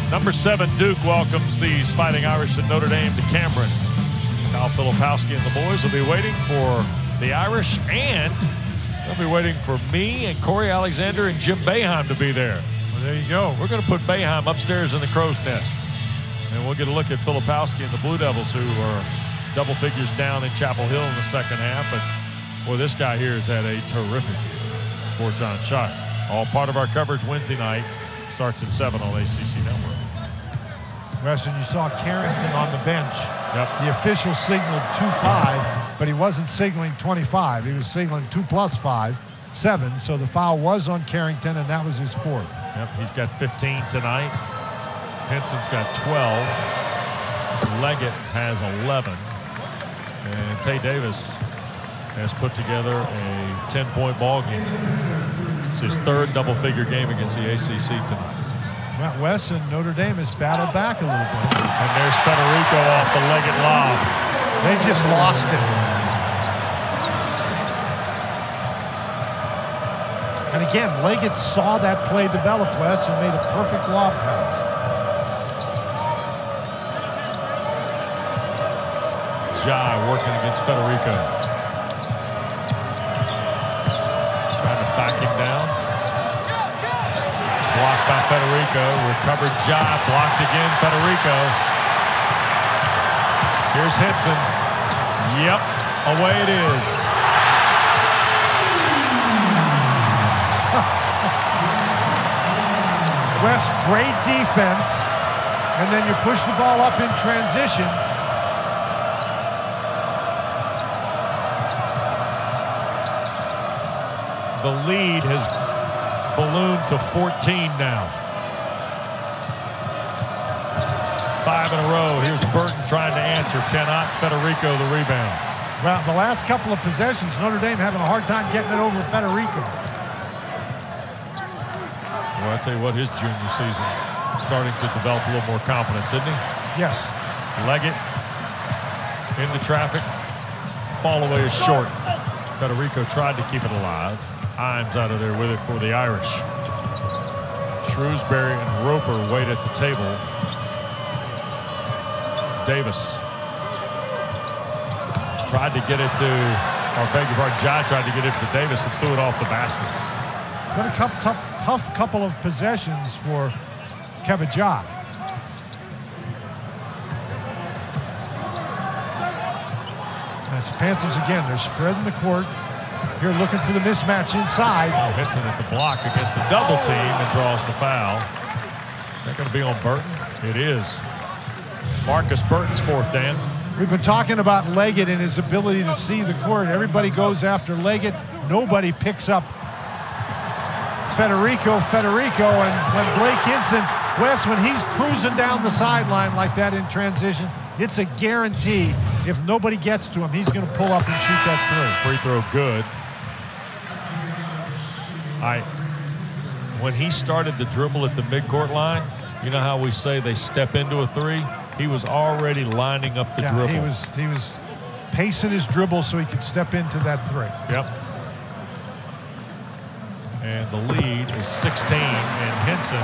number 7 Duke welcomes these Fighting Irish and Notre Dame to Cameron. Kyle Filipowski and the boys will be waiting for the Irish, and they'll be waiting for me and Corey Alexander and Jim Boeheim to be there. There you go. We're going to put Boeheim upstairs in the crow's nest. And we'll get a look at Filipowski and the Blue Devils, who are double figures down in Chapel Hill in the second half. But, boy, this guy here has had a terrific year for John Shot. All part of our coverage Wednesday night. Starts at 7 on ACC Network.
Weston, you saw Carrington on the bench.
Yep.
The official signaled 2-5, but he wasn't signaling 25. He was signaling 2+5, 7. So the foul was on Carrington, and that was his 4th.
Yep, he's got 15 tonight. Hinson's got 12. Leggett has 11. And Tay Davis has put together a 10-point ball game. It's his 3rd double-figure game against the ACC tonight.
Matt West and Notre Dame has battled back a little bit.
And there's Federico off the Leggett lob.
They just lost it. And again, Leggett saw that play develop, Wes, and made a perfect lob pass.
Jai working against Federico. Trying to back him down. Blocked by Federico. Recovered Jai. Blocked again. Federico. Here's Hinson. Yep. Away it is.
West, great defense. And then you push the ball up in transition.
The lead has ballooned to 14 now. 5 in a row. Here's Burton trying to answer. Cannot. Federico the rebound.
Well, the last couple of possessions, Notre Dame having a hard time getting it over Federico.
Well, I tell you what, his junior season starting to develop a little more confidence, isn't he?
Yes.
Leggett into traffic. Fall away is short. Federico tried to keep it alive. Imes out of there with it for the Irish. Shrewsbury and Roper wait at the table. Davis tried to get it to, or beg your pardon, Jai tried to get it to Davis and threw it off the basket.
Been a tough couple of possessions for Kevin Jai. That's Panthers again. They're spreading the court. Here looking for the mismatch inside.
Oh, Hinson at the block against the double team and draws the foul. Is that going to be on Burton? It is. Markus Burton's fourth down.
We've been talking about Leggett and his ability to see the court. Everybody goes after Leggett. Nobody picks up Federico. And when Blake Hinson, Wes, when he's cruising down the sideline like that in transition, it's a guarantee. If nobody gets to him, he's going to pull up and shoot that
free throw good. When he started the dribble at the midcourt line, you know how we say they step into a three? He was already lining up the dribble.
He was pacing his dribble so he could step into that three.
Yep. And the lead is 16, and Hinson,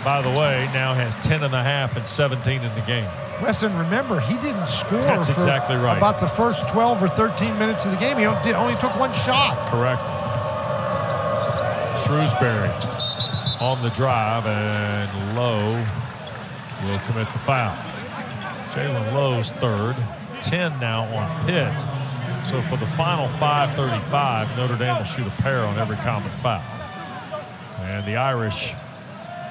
by the way, now has 10.5 and 17 in the game.
Weston, remember, he didn't score.
That's exactly right.
About the first 12 or 13 minutes of the game. He only took one shot.
Correct. Shrewsbury on the drive, and Lowe will commit the foul. Jaland Lowe's third. 10 now on Pitt. So for the final 5:35, Notre Dame will shoot a pair on every common foul. And the Irish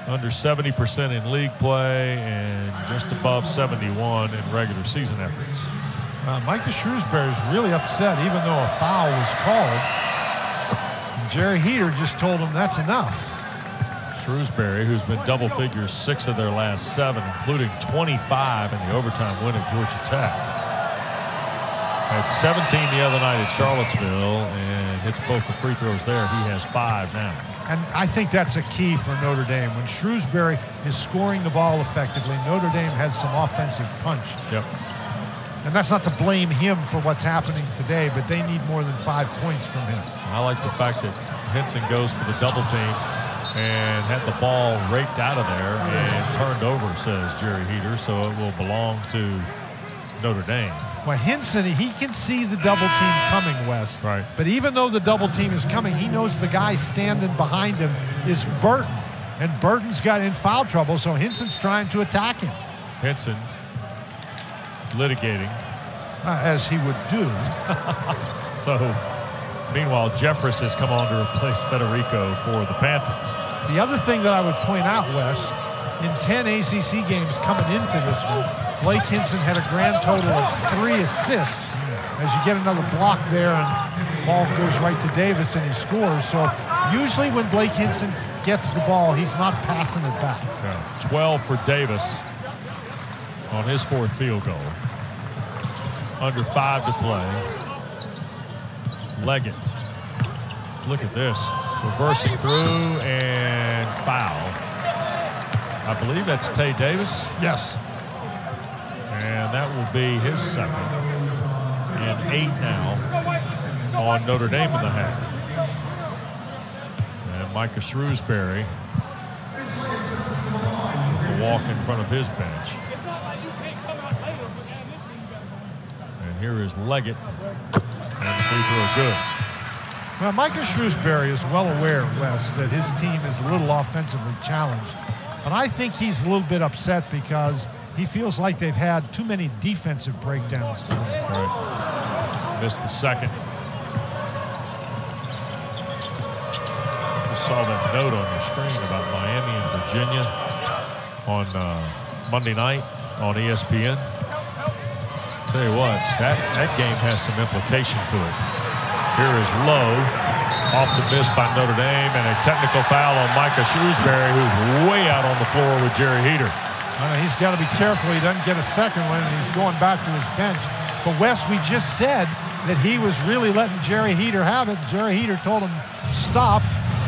under 70% in league play and just above 71 in regular season efforts.
Micah Shrewsbury is really upset, even though a foul was called. And Jerry Heater just told him that's enough.
Shrewsbury, who's been double figures 6 of their last 7, including 25 in the overtime win at Georgia Tech. Had 17 the other night at Charlottesville and hits both the free throws there. He has 5 now.
And I think that's a key for Notre Dame. When Shrewsbury is scoring the ball effectively, Notre Dame has some offensive punch.
Yep.
And that's not to blame him for what's happening today, but they need more than 5 points from him.
I like the fact that Hinson goes for the double team and had the ball raked out of there and turned over, says Jerry Heater, so it will belong to Notre Dame.
Well, Hinson, he can see the double team coming, Wes.
Right.
But even though the double team is coming, he knows the guy standing behind him is Burton. And Burton's got in foul trouble, so Hinson's trying to attack him.
Hinson litigating.
As he would do.
So, meanwhile, Jeffress has come on to replace Federico for the Panthers.
The other thing that I would point out, Wes, in 10 ACC games coming into this one, Blake Hinson had a grand total of 3 assists. As you get another block there and the ball goes right to Davis and he scores. So usually when Blake Hinson gets the ball, he's not passing it back.
Yeah. 12 for Davis on his 4th field goal. Under 5 to play. Leggett. Look at this. Reversing through and foul. I believe that's Tay Davis.
Yes.
And that will be his 2nd. And 8 now on Notre Dame in the half. And Micah Shrewsbury will walk in front of his bench. And here is Leggett. And the free throw good.
Well, Markus Shrewsbury is well aware, Wes, that his team is a little offensively challenged. But I think he's a little bit upset because he feels like they've had too many defensive breakdowns today.
Right. Missed the second. Just saw that note on your screen about Miami and Virginia on Monday night on ESPN. Tell you what, that game has some implication to it. Here is Lowe off the miss by Notre Dame, and a technical foul on Markus Shrewsbury, who's way out on the floor with Jerry Heater.
He's got to be careful he doesn't get a second one, and he's going back to his bench. But Wes, we just said that he was really letting Jerry Heater have it. Jerry Heater told him stop,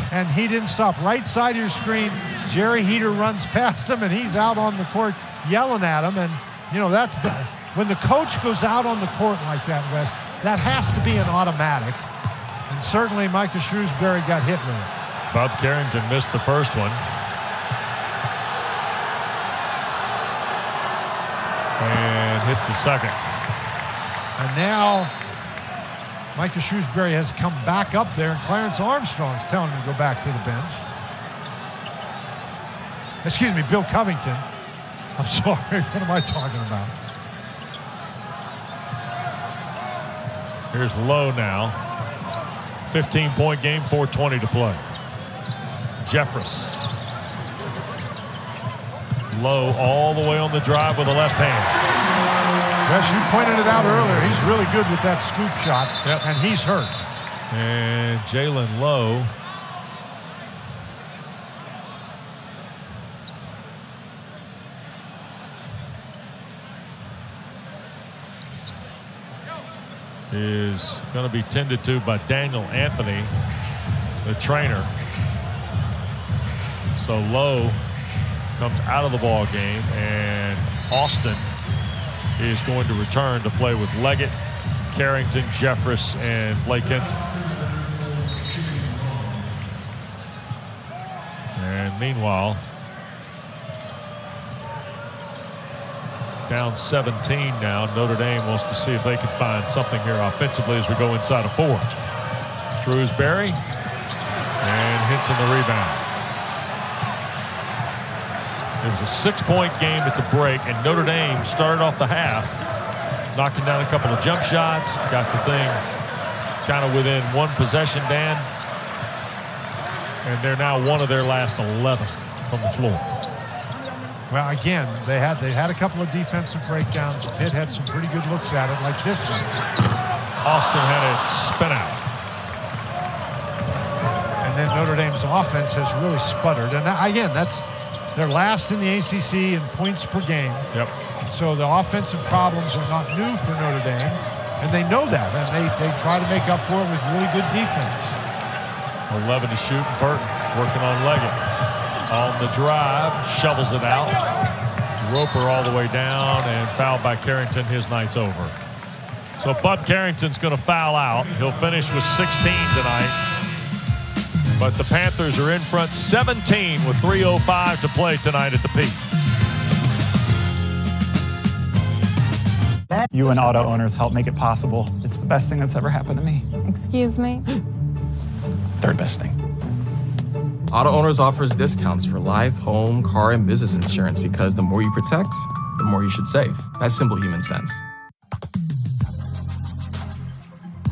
and he didn't stop. Right side of your screen, Jerry Heater runs past him, and he's out on the court yelling at him. And you know, when the coach goes out on the court like that, Wes, that has to be an automatic. And certainly Markus Shrewsbury got hit with it.
Bob Carrington missed the first one. And hits the second.
And now Markus Shrewsbury has come back up there, and Clarence Armstrong's telling him to go back to the bench. Excuse me, Bill Covington. I'm sorry, what am I talking about?
Here's Lowe now. 15-point game, 4:20 to play. Jeffress. Lowe all the way on the drive with the left hand.
Yes, you pointed it out earlier. He's really good with that scoop shot, and he's hurt.
And Jaland Lowe is going to be tended to by Daniel Anthony, the trainer. So Lowe comes out of the ball game, and Austin is going to return to play with Leggett, Carrington, Jeffress, and Blake Hinson. And meanwhile, down 17 now. Notre Dame wants to see if they can find something here offensively as we go inside of 4. Shrewsbury, and Hinson the rebound. It was a 6-point game at the break, and Notre Dame started off the half knocking down a couple of jump shots, got the thing kind of within one possession, Dan, and they're now one of their last 11 from the floor.
Well, again, they had a couple of defensive breakdowns. Pitt had some pretty good looks at it, like this one.
Austin had it spin out.
And then Notre Dame's offense has really sputtered. And again, they're last in the ACC in points per game.
Yep.
So the offensive problems are not new for Notre Dame, and they know that, and they try to make up for it with really good defense.
11 to shoot, and Burton working on Leggett. On the drive, shovels it out. Roper all the way down, and fouled by Carrington. His night's over. So Bud Carrington's going to foul out. He'll finish with 16 tonight. But the Panthers are in front 17 with 3:05 to play tonight at the Peak.
You and auto owners help make it possible. It's the best thing that's ever happened to me.
Excuse me?
Third best thing.
Auto Owners offers discounts for life, home, car, and business insurance because the more you protect, the more you should save. That's simple human sense.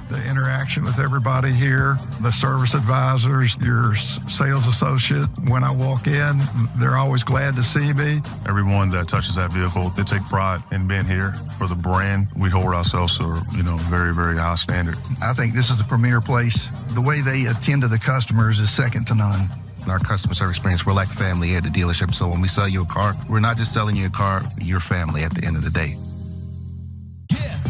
The interaction with everybody here, the service advisors, your sales associate, when I walk in, they're always glad to see me.
Everyone that touches that vehicle, they take pride in being here for the brand. We hold ourselves to a very, very high standard.
I think this is a premier place. The way they attend to the customers is second to none.
In our customer service experience, we're like family at the dealership. So when we sell you a car, we're not just selling you a car, you're family at the end of the day.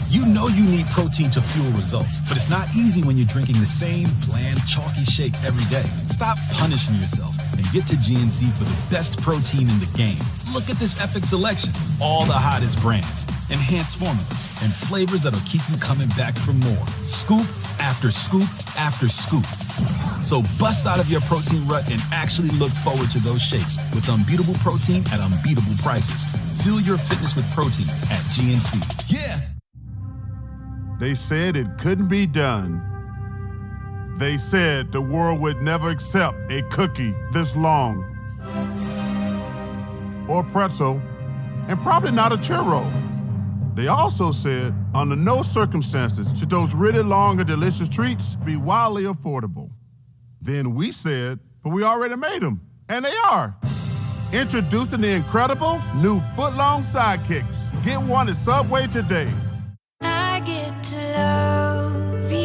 You know you need protein to fuel results, but it's not easy when you're drinking the same bland, chalky shake every day. Stop punishing yourself and get to GNC for the best protein in the game. Look at this epic selection. All the hottest brands, enhanced formulas, and flavors that'll keep you coming back for more. Scoop after scoop after scoop. So bust out of your protein rut and actually look forward to those shakes with unbeatable protein at unbeatable prices. Fuel your fitness with protein at GNC. Yeah.
They said it couldn't be done. They said the world would never accept a cookie this long, or pretzel, and probably not a churro. They also said, under no circumstances should those really long and delicious treats be wildly affordable. Then we said, but we already made them, and they are. Introducing the incredible new foot-long sidekicks. Get one at Subway today.
I get to love you.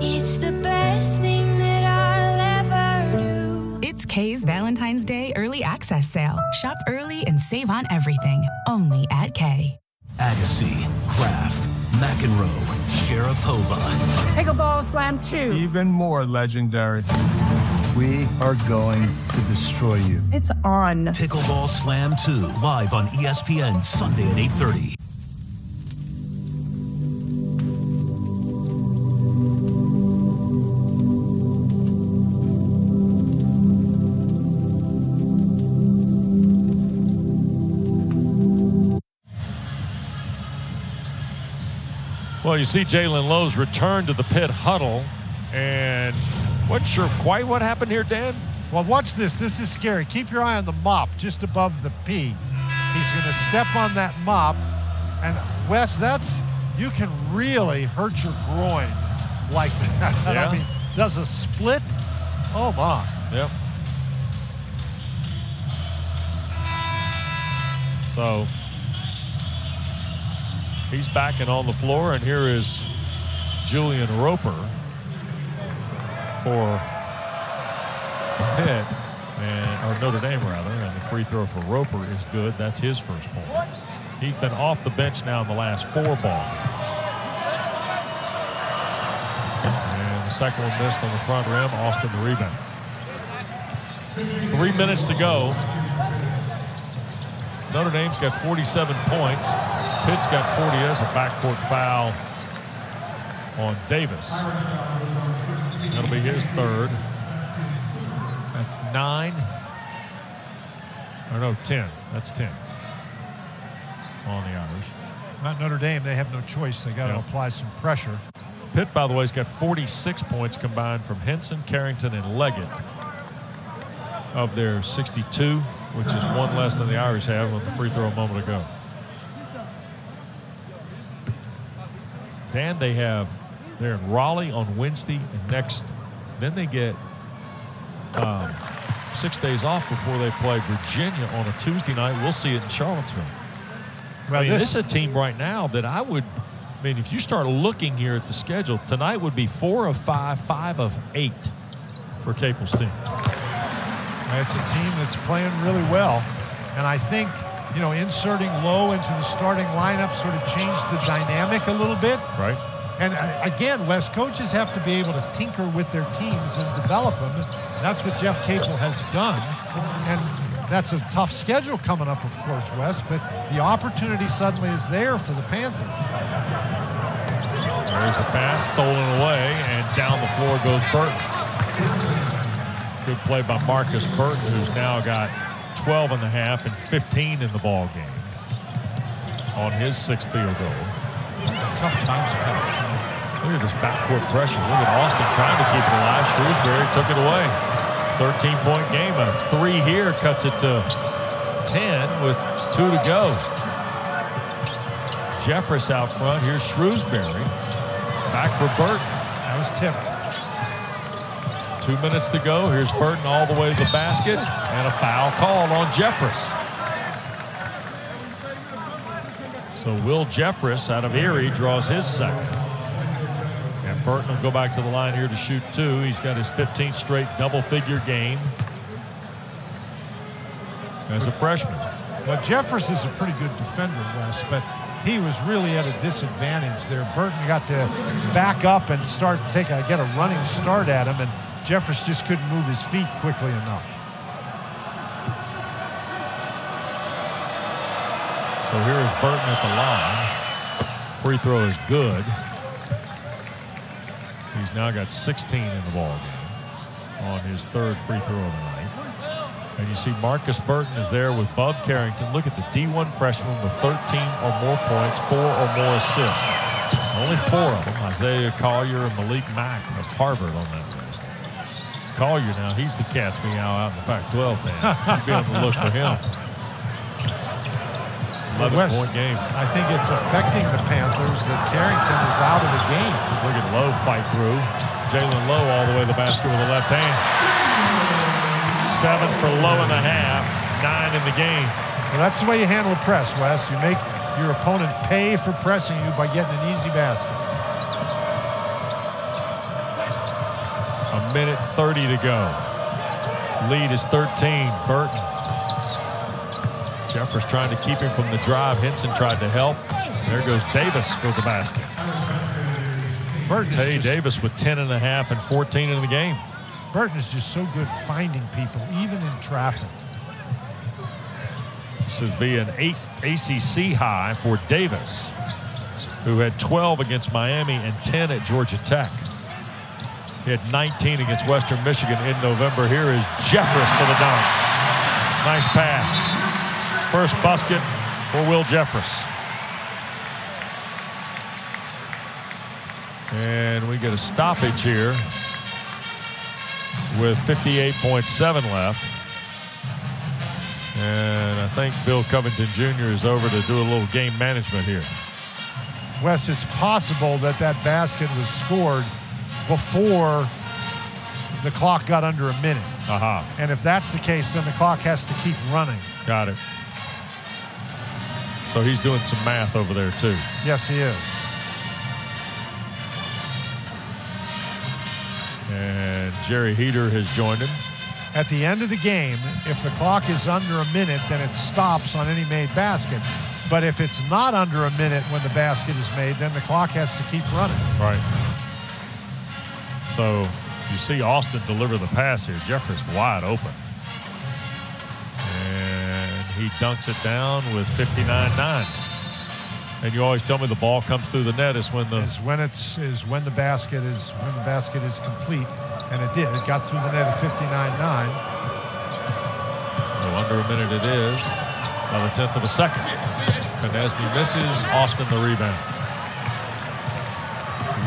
It's the best thing that I'll ever do.
It's Kay's Valentine's Day Early Access Sale. Shop early and save on everything. Only at Kay.
Agassi, Kraft, McEnroe, Sharapova.
Pickleball Slam 2.
Even more legendary.
We are going to destroy you.
It's on.
Pickleball Slam 2, live on ESPN Sunday at 8:30.
Well, you see Jaland Lowe's return to the Pitt huddle, and wasn't sure quite what happened here, Dan.
Well, watch this. This is scary. Keep your eye on the mop just above the P. He's going to step on that mop, and Wes, you can really hurt your groin like that.
Yeah.
I mean, does a split? Oh my.
Yep. So he's backing on the floor, and here is Julian Roper for Pitt, or Notre Dame rather, and the free throw for Roper is good. That's his first point. He's been off the bench now in the last 4 ball games. And the second one missed on the front rim. Austin the rebound. 3 minutes to go. Notre Dame's got 47 points. Pitt's got 40. There's a backcourt foul on Davis. That'll be his third. That's 9. Or no, 10. That's 10 on the Irish.
Not Notre Dame. They have no choice. They got to apply some pressure.
Pitt, by the way, has got 46 points combined from Hinson, Carrington, and Leggett of their 62, which is 1 less than the Irish have on the free throw a moment ago. Dan, they're in Raleigh on Wednesday, and then they get 6 days off before they play Virginia on a Tuesday night. We'll see it in Charlottesville.
Well,
this is a team right now that if you start looking here at the schedule, tonight would be 4 of 5, 5 of 8 for Capel's team.
It's a team that's playing really well. And I think, inserting Lowe into the starting lineup sort of changed the dynamic a little bit.
Right.
And again, Wes, coaches have to be able to tinker with their teams and develop them. That's what Jeff Capel has done. And that's a tough schedule coming up, of course, Wes, but the opportunity suddenly is there for the Panthers.
There's a pass stolen away, and down the floor goes Burton. Good play by Markus Burton, who's now got 12 and a half and 15 in the ball game on his 6th field goal.
That's a tough bounce pass.
Look at this backcourt pressure. Look at Austin trying to keep it alive. Shrewsbury took it away. 13-point game. A 3 here cuts it to 10 with 2 to go. Jeffress out front. Here's Shrewsbury. Back for Burton.
That was tipped.
2 minutes to go. Here's Burton all the way to the basket, and a foul called on Jeffress. So Will Jeffress out of Erie draws his second. And Burton will go back to the line here to shoot 2. He's got his 15th straight double-figure game as a freshman.
Well, Jeffress is a pretty good defender, Wes, but he was really at a disadvantage there. Burton got to back up and get a running start at him, and Jeffress just couldn't move his feet quickly enough.
So here is Burton at the line. Free throw is good. He's now got 16 in the ball game on his 3rd free throw of the night. And you see Markus Burton is there with Bub Carrington. Look at the D1 freshman with 13 or more points, 4 or more assists. Only 4 of them, Isaiah Collier and Malik Mack of Harvard on that list. Collier now, he's the cat's meow out in the Pac-12, man. You'd be able to look for him. 11-point game.
I think it's affecting the Panthers that Carrington is out of the game.
Look at Lowe fight through. Jaland Lowe all the way to the basket with the left hand. 7 for Lowe in the half, 9 in the game.
Well, that's the way you handle a press, Wes. You make your opponent pay for pressing you by getting an easy basket.
1:30 to go. Lead is 13. Burton. Jeffers trying to keep him from the drive. Hinson tried to help. There goes Davis for the basket. Tay Davis with 10.5 and 14 in the game.
Burton is just so good finding people, even in traffic.
This is be an 8 ACC high for Davis, who had 12 against Miami and 10 at Georgia Tech. He had 19 against Western Michigan in November. Here is Jeffers for the dunk. Nice pass. First basket for Will Jeffers. And we get a stoppage here with 58.7 left. And I think Bill Covington Jr. is over to do a little game management here.
Wes, it's possible that that basket was scored before the clock got under a minute. And if that's the case, then the clock has to keep running.
Got it. So he's doing some math over there too.
Yes, he is.
And Jerry Heater has joined him.
At the end of the game, if the clock is under a minute, then it stops on any made basket. But if it's not under a minute when the basket is made, then the clock has to keep running.
Right. So you see Austin deliver the pass here. Jeffers wide open. And he dunks it down with 59.9. And you always tell me the ball comes through the net is when the
when the basket is complete, and it did. It got through the net at 59.9.
So under a minute it is. Another 1/10 of a second. Knesny misses. Austin the rebound.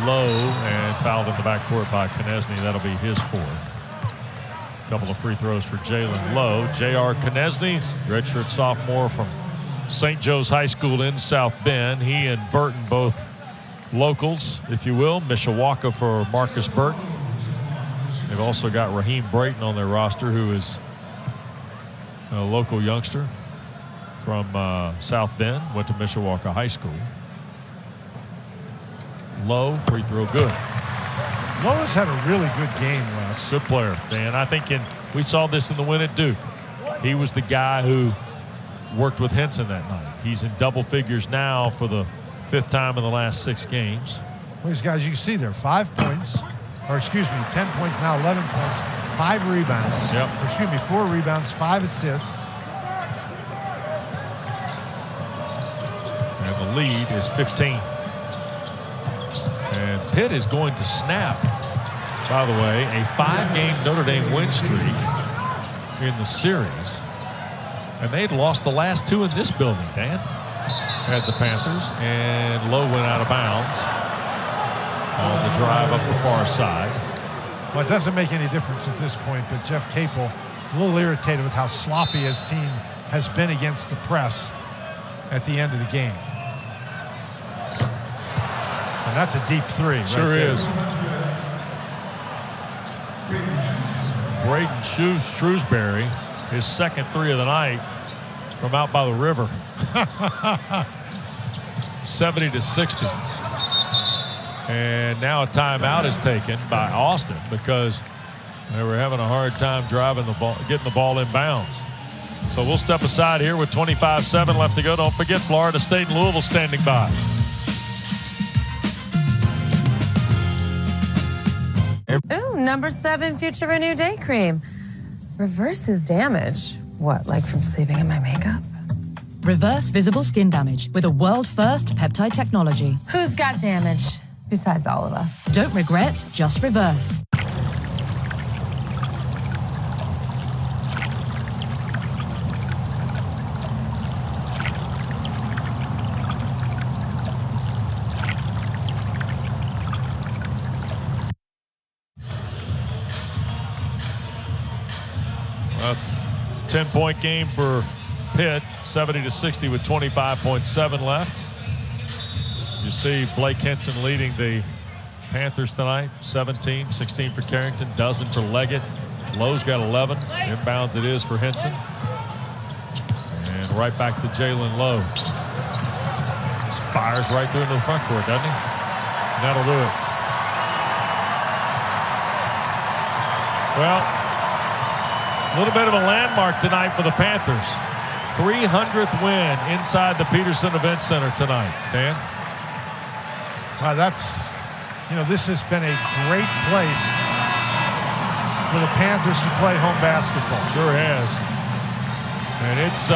Low and fouled in the backcourt by Knesny. That'll be his 4th. Couple of free throws for Jaland Lowe. J.R. Knesny, redshirt sophomore from St. Joe's High School in South Bend. He and Burton both locals, if you will. Mishawaka for Markus Burton. They've also got Raheem Brayton on their roster, who is a local youngster from South Bend, went to Mishawaka High School. Lowe, free throw good.
Lowe has had a really good game, Wes.
Good player, Dan. I think we saw this in the win at Duke. He was the guy who worked with Hinson that night. He's in double figures now for the 5th time in the last 6 games.
Well, these guys, you can see there, 5 points, or excuse me, 10 points now, 11 points, 5 rebounds.
Yep.
Or excuse me, 4 rebounds, 5 assists.
And the lead is 15. And Pitt is going to snap, by the way, a 5-game Notre Dame win streak in the series. And they'd lost the last 2 in this building, Dan. Had the Panthers, and Lowe went out of bounds on the drive up the far side.
Well, it doesn't make any difference at this point, but Jeff Capel, a little irritated with how sloppy his team has been against the press at the end of the game. And that's a deep 3.
Sure
right
is. Braden Shrewsbury, his second 3 of the night from out by the river. 70-60. And now a timeout is taken by Austin because they were having a hard time driving the ball, getting the ball in bounds. So we'll step aside here with 25-7 left to go. Don't forget Florida State and Louisville standing by.
Ooh, number 7 Future Renew Day Cream. Reverses damage. What, like from sleeping in my makeup?
Reverse visible skin damage with a world-first peptide technology.
Who's got damage besides all of us?
Don't regret, just reverse.
A 10-point game for Pitt, 70-60 with 25.7 left. You see Blake Hinson leading the Panthers tonight, 17, 16 for Carrington, dozen for Leggett. Lowe's got 11. Inbounds it is for Hinson. And right back to Jaland Lowe. Just fires right through into the front court, doesn't he? And that'll do it. Well, a little bit of a landmark tonight for the Panthers. 300th win inside the Peterson Event Center tonight. Dan?
That's, this has been a great place for the Panthers to play home basketball.
Sure has. And it's